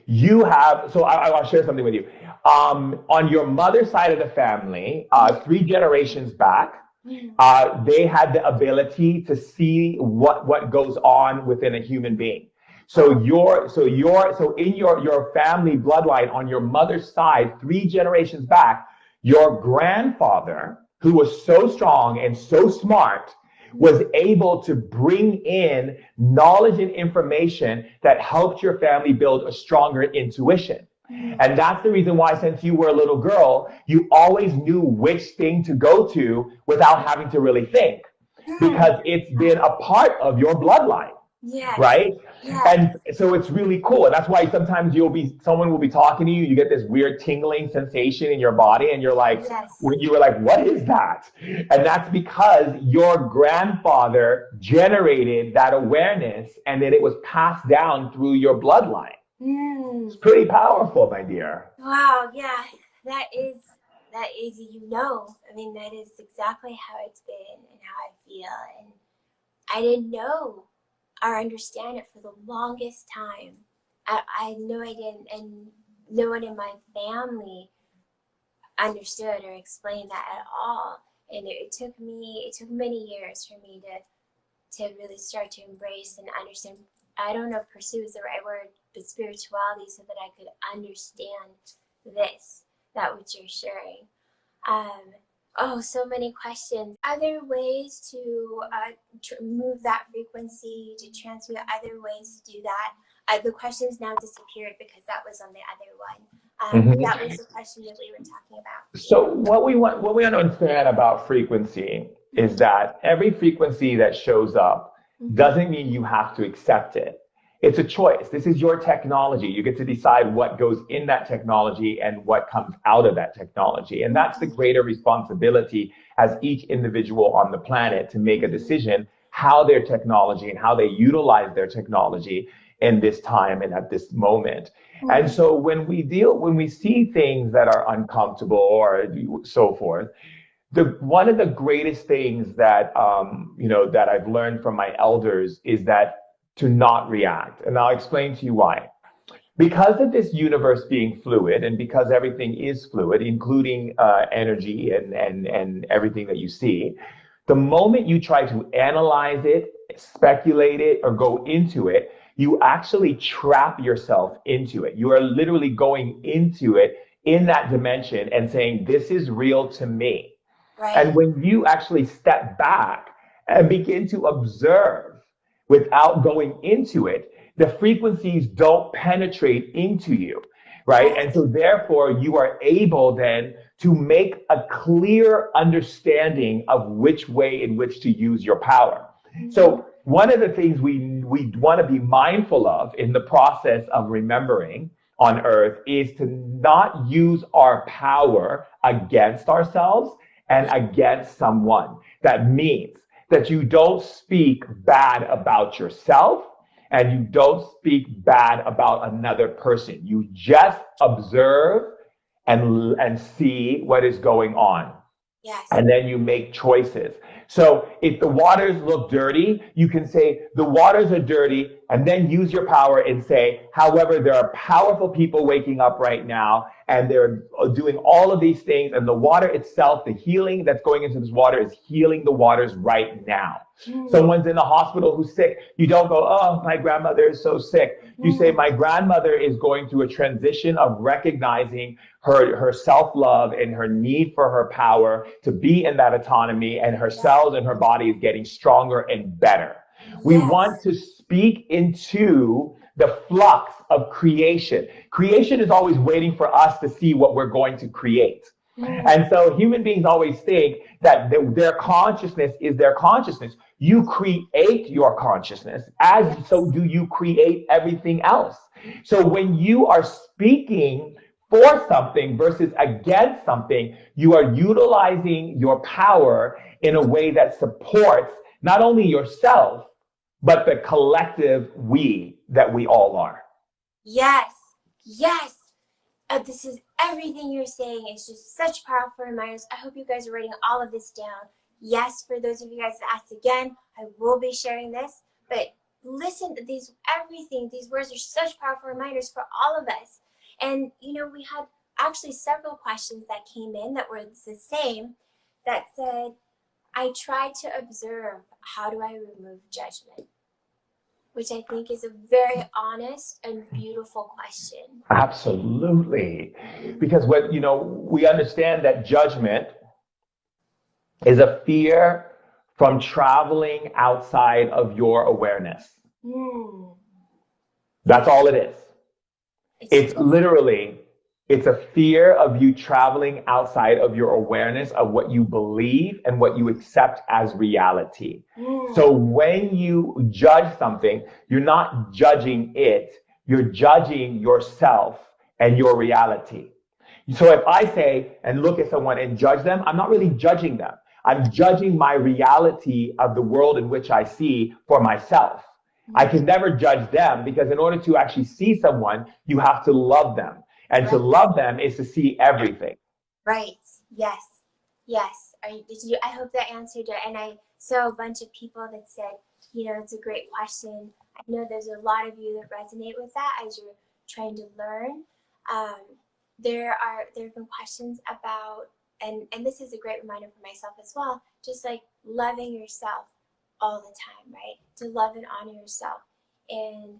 you have, so I'll share something with you. On your mother's side of the family, 3 generations back, they had the ability to see what goes on within a human being. So in your family bloodline on your mother's side, 3 generations back, your grandfather, who was so strong and so smart, was able to bring in knowledge and information that helped your family build a stronger intuition. And that's the reason why, since you were a little girl, you always knew which thing to go to without having to really think, because it's been a part of your bloodline. Yes. Right? Yes. And so it's really cool. And that's why sometimes someone will be talking to you, you get this weird tingling sensation in your body, and you're like, you were like, what is that? And that's because your grandfather generated that awareness, and then it was passed down through your bloodline. It's pretty powerful, my dear. Wow, yeah, that is that is, I mean, that is exactly how it's been and how I feel. And I didn't know or understand it for the longest time. I had no idea, and no one in my family understood or explained that at all. And it took many years for me to really start to embrace and understand. I don't know if pursue is the right word, but spirituality, so that I could understand that which you're sharing. So many questions. Are there ways to move that frequency, to transmute? Other ways to do that? The questions now disappeared because that was on the other one. That was the question that we were talking about. So what we understand about frequency is that every frequency that shows up doesn't mean you have to accept it. It's a choice. This is your technology. You get to decide what goes in that technology and what comes out of that technology. And that's the greater responsibility as each individual on the planet to make a decision how their technology and how they utilize their technology in this time and at this moment. And so when we see things that are uncomfortable or so forth, one of the greatest things that that I've learned from my elders is that to not react. And I'll explain to you why. Because of this universe being fluid, and because everything is fluid, including energy and everything that you see, the moment you try to analyze it, speculate it, or go into it, you actually trap yourself into it. You are literally going into it in that dimension and saying, this is real to me. Right. And when you actually step back and begin to observe without going into it, the frequencies don't penetrate into you, right? And so therefore you are able then to make a clear understanding of which way in which to use your power. So one of the things we want to be mindful of in the process of remembering on earth is to not use our power against ourselves and against someone. That means that you don't speak bad about yourself and you don't speak bad about another person. You just observe and see what is going on. Yes. And then you make choices. So if the waters look dirty, you can say the waters are dirty and then use your power and say, however, there are powerful people waking up right now and they're doing all of these things, and the water itself, the healing that's going into this water is healing the waters right now. Someone's in the hospital who's sick. You don't go, oh, my grandmother is so sick. You say, my grandmother is going through a transition of recognizing her self-love and her need for her power to be in that autonomy, and her cells and her body is getting stronger and better. We want to speak into the flux of creation. Creation is always waiting for us to see what we're going to create. And so human beings always think that their consciousness is their consciousness. You create your consciousness, so do you create everything else. So when you are speaking for something versus against something, you are utilizing your power in a way that supports not only yourself, but the collective we that we all are. Yes. This is everything you're saying. It's just such powerful reminders. I hope you guys are writing all of this down. Yes, for those of you guys that asked again, I will be sharing this. But listen to these words are such powerful reminders for all of us. And we had actually several questions that came in that were the same, that said, I tried to observe, how do I remove judgment? Which I think is a very honest and beautiful question. Absolutely. Because we understand that judgment is a fear from traveling outside of your awareness. That's all it is. It's a fear of you traveling outside of your awareness of what you believe and what you accept as reality. So when you judge something, you're not judging it, you're judging yourself and your reality. So if I say and look at someone and judge them, I'm not really judging them. I'm judging my reality of the world in which I see for myself. I can never judge them, because in order to actually see someone, you have to love them. And to love them is to see everything. Right. Yes. Yes. Did you? I hope that answered it. And I saw a bunch of people that said, it's a great question. I know there's a lot of you that resonate with that as you're trying to learn. Um, there have been questions about, and this is a great reminder for myself as well, just like loving yourself all the time, right? To love and honor yourself. And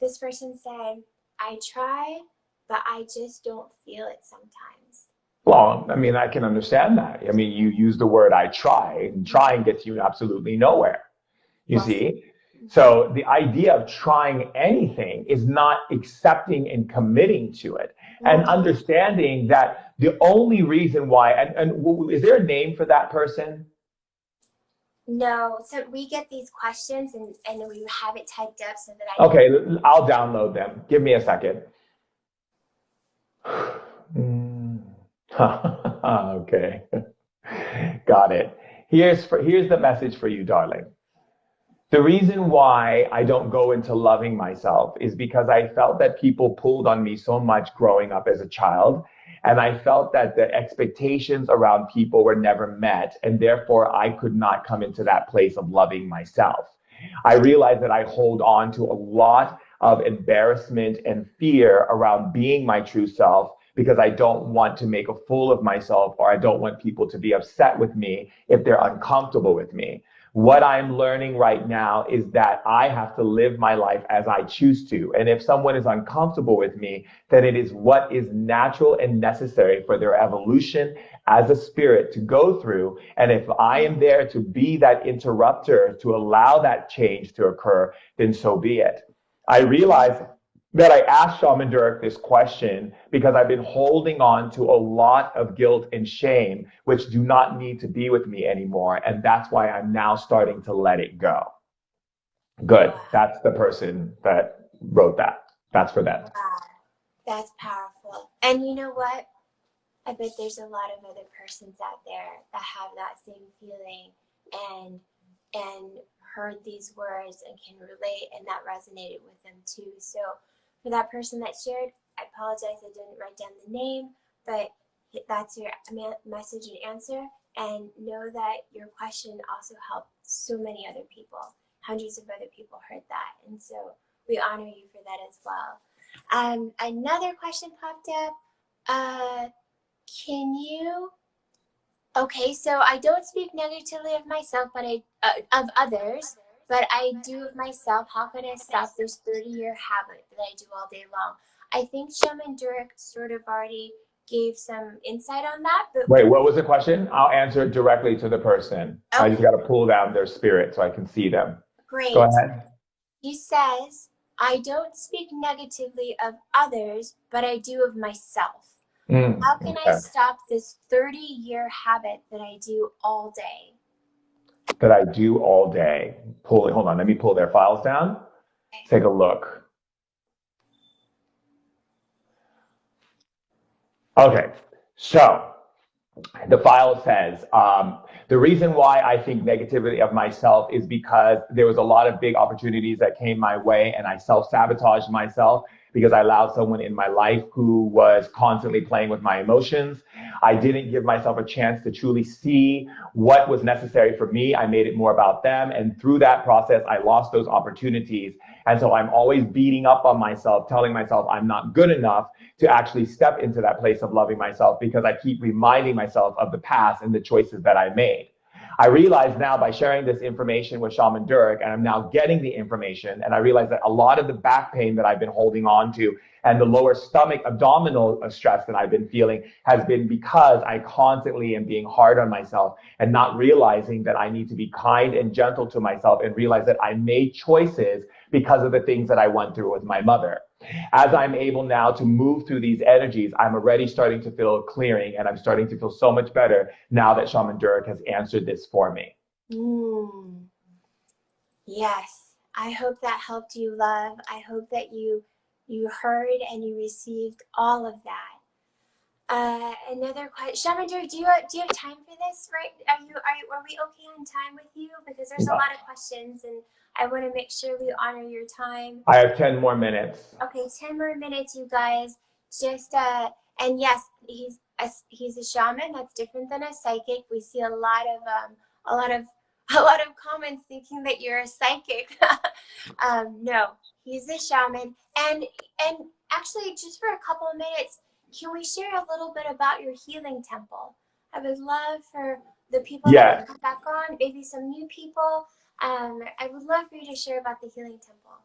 this person said, I try, but I just don't feel it sometimes. Well, I mean, I can understand that. I mean, you use the word I try, and trying gets you absolutely nowhere. You Well said. see? Mm-hmm. So the idea of trying anything is not accepting and committing to it and Mm-hmm. understanding that the only reason why, and is there a name for that person? No, so we get these questions and we have it typed up so that I can. Okay, I'll download them. Give me a second. Mm. Okay. Got it. Here's the message for you, darling. The reason why I don't go into loving myself is because I felt that people pulled on me so much growing up as a child. And I felt that the expectations around people were never met. And therefore, I could not come into that place of loving myself. I realized that I hold on to a lot of embarrassment and fear around being my true self because I don't want to make a fool of myself, or I don't want people to be upset with me if they're uncomfortable with me. What I'm learning right now is that I have to live my life as I choose to. And if someone is uncomfortable with me, then it is what is natural and necessary for their evolution as a spirit to go through. And if I am there to be that interrupter to allow that change to occur, then so be it. I realize that I asked Shaman Durek this question because I've been holding on to a lot of guilt and shame, which do not need to be with me anymore. And that's why I'm now starting to let it go. Good. Wow, That's the person that wrote that. That's for them. wow, that's powerful. And you know what? I bet there's a lot of other persons out there that have that same feeling and and heard these words and can relate and that resonated with them too. So for that person that shared, I apologize I didn't write down the name, but that's your message and answer. And know that your question also helped so many other people. Hundreds of other people heard that. And so we honor you for that as well. Another question popped up. Can you? Okay, so I don't speak negatively of myself, but of others, but I do of myself. How can I stop this 30-year habit that I do all day long? I think Shaman Durek sort of already gave some insight on that, but Wait, what was the question? I'll answer it directly to the person. I just okay, got to pull down their spirit so I can see them. Go great. ahead. He says, I don't speak negatively of others, but I do of myself. How can I Okay. stop this 30-year habit that I do all day? That I do all day. Hold on. Let me pull their files down. Okay. Take a look. Okay. So the file says, the reason why I think negativity of myself is because there was a lot of big opportunities that came my way and I self-sabotaged myself because I allowed someone in my life who was constantly playing with my emotions. I didn't give myself a chance to truly see what was necessary for me. I made it more about them. And through that process, I lost those opportunities. And so I'm always beating up on myself, telling myself I'm not good enough to actually step into that place of loving myself because I keep reminding myself of the past and the choices that I made. I realize now by sharing this information with Shaman Durek, and I'm now getting the information, and I realize that a lot of the back pain that I've been holding on to and the lower stomach abdominal stress that I've been feeling has been because I constantly am being hard on myself and not realizing that I need to be kind and gentle to myself and realize that I made choices because of the things that I went through with my mother. As I'm able now to move through these energies, I'm already starting to feel a clearing and I'm starting to feel so much better now that Shaman Durek has answered this for me. Mm, yes. I hope that helped you, love. I hope that you heard and you received all of that. Another question, Shaman, do you have time for this? Right? Are we okay on time with you? Because there's a No. lot of questions, and I want to make sure we honor your time. I have 10 more minutes. Okay, 10 more minutes, you guys. Just and yes, he's a shaman. That's different than a psychic. We see a lot of a lot of comments thinking that you're a psychic. No, he's a shaman. And actually, just for a couple of minutes, can we share a little bit about your healing temple? I would love for the people that have Yes. come back on, maybe some new people. I would love for you to share about the healing temple.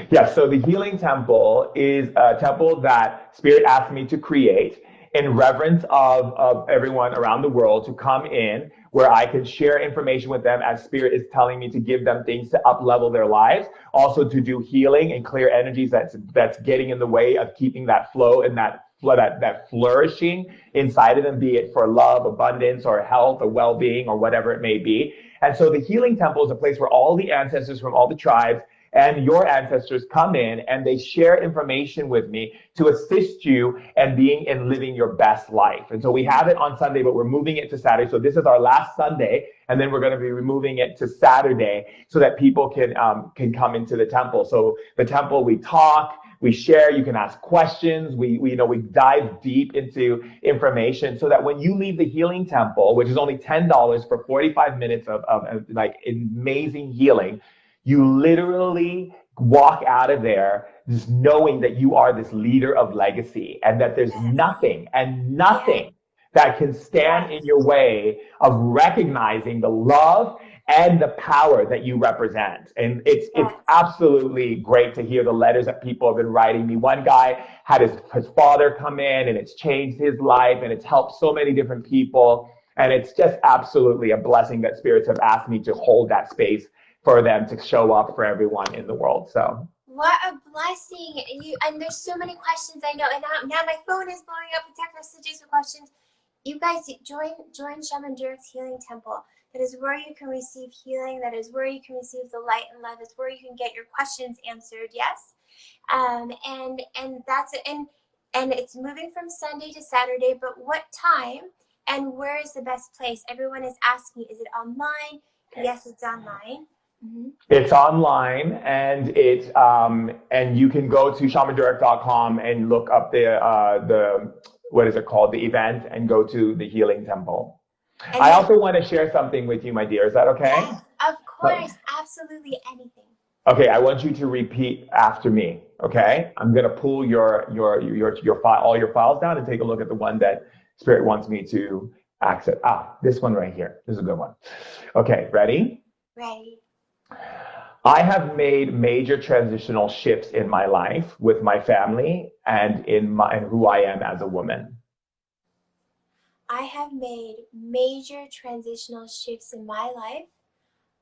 Yeah, so the Healing Temple is a temple that Spirit asked me to create in reverence of everyone around the world to come in where I can share information with them as Spirit is telling me to give them things to up level their lives, also to do healing and clear energies that's getting in the way of keeping that flow and that flourishing inside of them, be it for love, abundance, or health, or well-being, or whatever it may be. And so the Healing Temple is a place where all the ancestors from all the tribes and your ancestors come in and they share information with me to assist you in being and living your best life. And so we have it on Sunday, but we're moving it to Saturday. So this is our last Sunday, and then we're going to be removing it to Saturday so that people can come into the temple. So the temple, we talk, we share, you can ask questions, we dive deep into information so that when you leave the Healing Temple, which is only $10 for 45 minutes of like amazing healing, you literally walk out of there just knowing that you are this leader of legacy and that there's nothing and Yes, nothing that can stand in yes, your way of recognizing the love and the power that you represent. And it's yes. absolutely great to hear the letters that people have been writing me. One guy had his father come in and it's changed his life and it's helped so many different people. And it's just absolutely a blessing that spirits have asked me to hold that space for them to show up for everyone in the world. So What a blessing! And there's so many questions I know, and now my phone is blowing up with text messages with questions. You guys join Shaman Durek's Healing Temple. That is where you can receive healing. That is where you can receive the light and love. It's where you can get your questions answered. Yes, and that's it. And it's moving from Sunday to Saturday. But what time and where is the best place? Everyone is asking. Is it online? Yes, it's online. Mm-hmm. it's online and you can go to shamandurek.com and look up the what is it called, the event, and go to the Healing Temple. And I then also want to share something with you, my dear. Is that okay? yes, of course, absolutely anything. Okay, I want you to repeat after me. Okay. Okay, I'm gonna pull your file, all your files down, and take a look at the one that Spirit wants me to access. This one right here. This is a good one. Okay, ready? Ready. I have made major transitional shifts in my life with my family and in who I am as a woman. I have made major transitional shifts in my life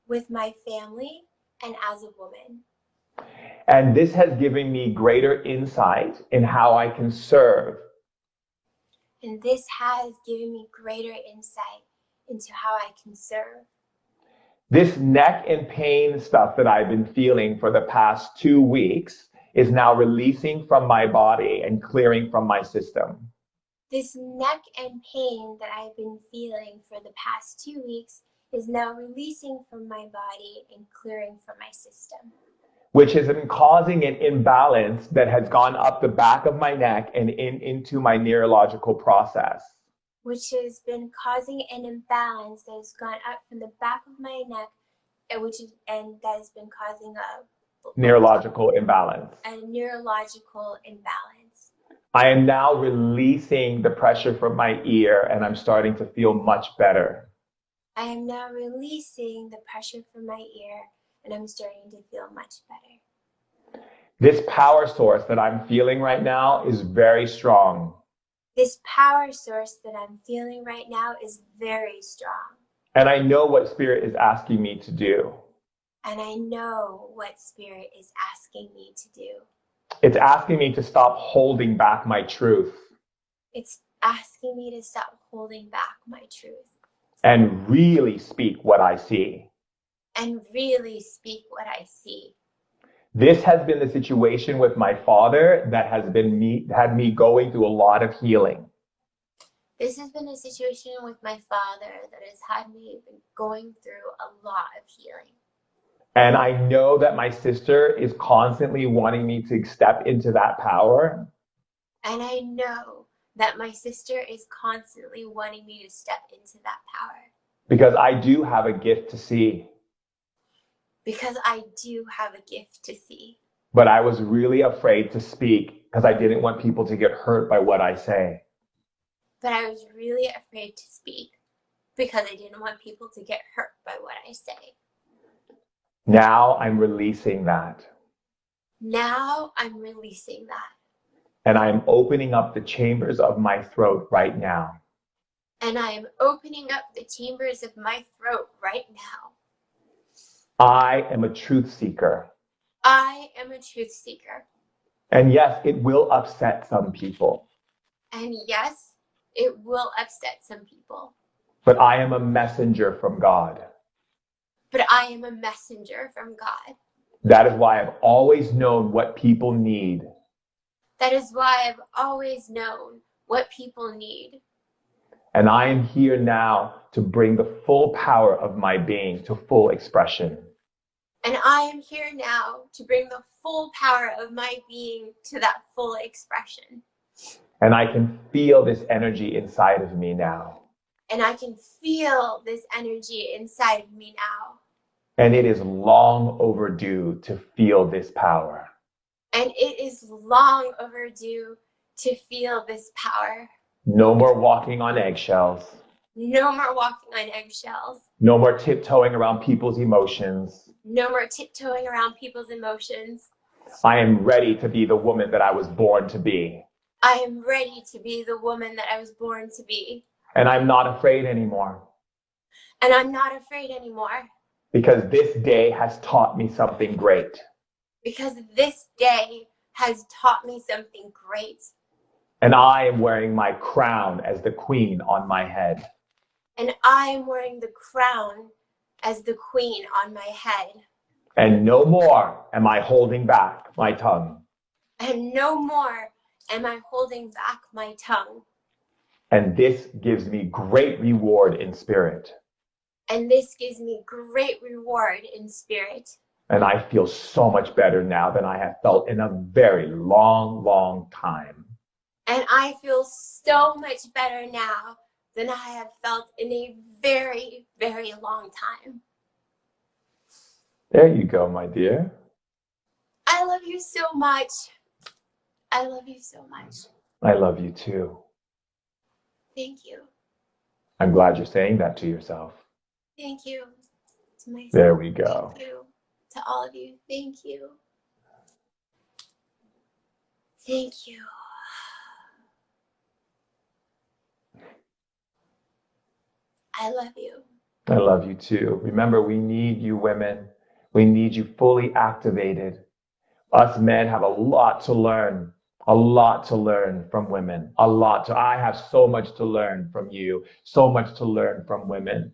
with my family and as a woman. And this has given me greater insight in how I can serve. And this has given me greater insight into how I can serve. This neck and pain stuff that I've been feeling for the past 2 weeks is now releasing from my body and clearing from my system, This neck and pain that I've been feeling for the past 2 weeks is now releasing from my body and clearing from my system, which has been causing an imbalance that has gone up the back of my neck and into my neurological process. which has been causing an imbalance that has gone up from the back of my neck, and that has been causing Neurological imbalance. a neurological imbalance. I am now releasing the pressure from my ear and I'm starting to feel much better. I am now releasing the pressure from my ear, and I'm starting to feel much better. This power source that I'm feeling right now is very strong. This power source that I'm feeling right now is very strong. And I know what Spirit is asking me to do. And I know what Spirit is asking me to do. It's asking me to stop holding back my truth It's asking me to stop holding back my truth and really speak what I see. and really speak what I see. This has been the situation with my father that has had me going through a lot of healing. This has been a situation with my father that has had me going through a lot of healing. And I know that my sister is constantly wanting me to step into that power. And I know that my sister is constantly wanting me to step into that power. Because I do have a gift to see. Because I do have a gift to see. But I was really afraid to speak because I didn't want people to get hurt by what I say. But I was really afraid to speak because I didn't want people to get hurt by what I say. Now I'm releasing that. Now I'm releasing that. And I'm opening up the chambers of my throat right now. And I am opening up the chambers of my throat right now. I am a truth seeker. I am a truth seeker. And yes, it will upset some people. And yes, it will upset some people. But I am a messenger from God. But I am a messenger from God. That is why I've always known what people need. That is why I've always known what people need. And I am here now to bring the full power of my being to full expression. And I am here now to bring the full power of my being to that full expression. And I can feel this energy inside of me now. And I can feel this energy inside of me now. And it is long overdue to feel this power. And it is long overdue to feel this power. No more walking on eggshells. No more walking on eggshells. No more tiptoeing around people's emotions. No more tiptoeing around people's emotions. I am ready to be the woman that I was born to be. I am ready to be the woman that I was born to be. And I'm not afraid anymore. And I'm not afraid anymore. Because this day has taught me something great. Because this day has taught me something great. And I am wearing my crown as the queen on my head. And I am wearing the crown as the queen on my head. And no more am I holding back my tongue. And no more am I holding back my tongue. And this gives me great reward in spirit. And this gives me great reward in spirit. And I feel so much better now than I have felt in a very long, long time. And I feel so much better now than I have felt in a very, very long time. There you go, my dear. I love you so much. I love you so much. I love you too. Thank you. I'm glad you're saying that to yourself. Thank you to myself. There we go. Thank you to all of you. Thank you. Thank you. I love you. I love you too. Remember, we need you women. We need you fully activated. Us men have a lot to learn from women. I have so much to learn from you, so much to learn from women.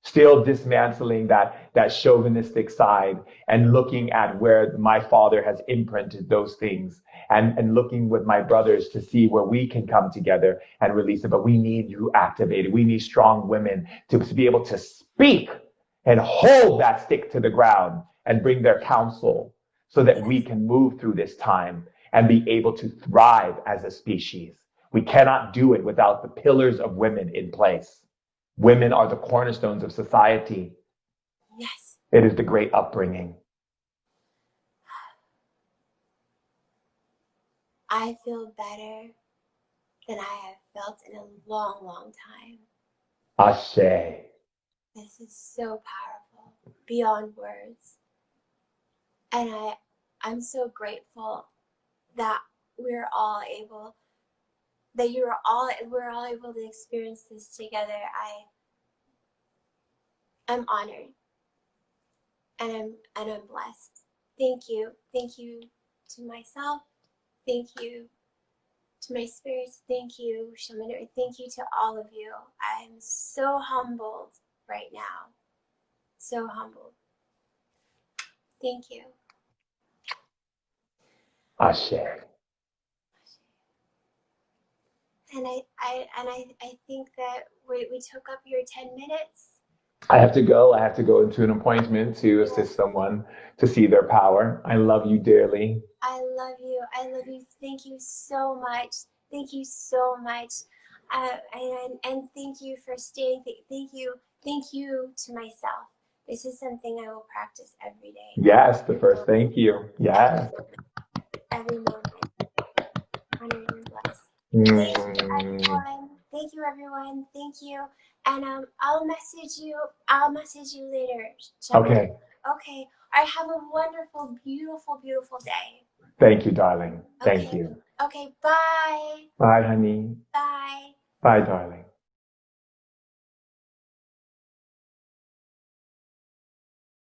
Still dismantling that chauvinistic side and looking at where my father has imprinted those things and looking with my brothers to see where we can come together and release it. But we need you activated. We need strong women to be able to speak and hold that stick to the ground and bring their counsel so that we can move through this time and be able to thrive as a species. We cannot do it without the pillars of women in place. Women are the cornerstones of society. Yes. It is the great upbringing. I feel better than I have felt in a long, long time. Ashe. This is so powerful, beyond words. And I'm so grateful that we're all able to experience this together. I'm honored and I'm blessed. Thank you. Thank you to myself. Thank you to my spirits. Thank you, Shaman. Thank you to all of you. I'm so humbled right now. So humbled. Thank you. Ashe. And I think that we took up your 10 minutes. I have to go. I have to go into an appointment to assist someone to see their power. I love you dearly. I love you. I love you. Thank you so much. Thank you so much. And thank you for staying. Thank you to myself. This is something I will practice every day. Yes, the Every first moment. thank you. Every Yes. moment. Every moment. Honored and blessed. Thank you, Mm, everyone. Thank you, everyone. Thank you. And I'll message you. I'll message you later, Shaman. okay. Okay. I have a wonderful, beautiful, beautiful day. Thank you, darling. Thank Okay. you. Okay. Bye. Bye, honey. Bye. Bye, darling.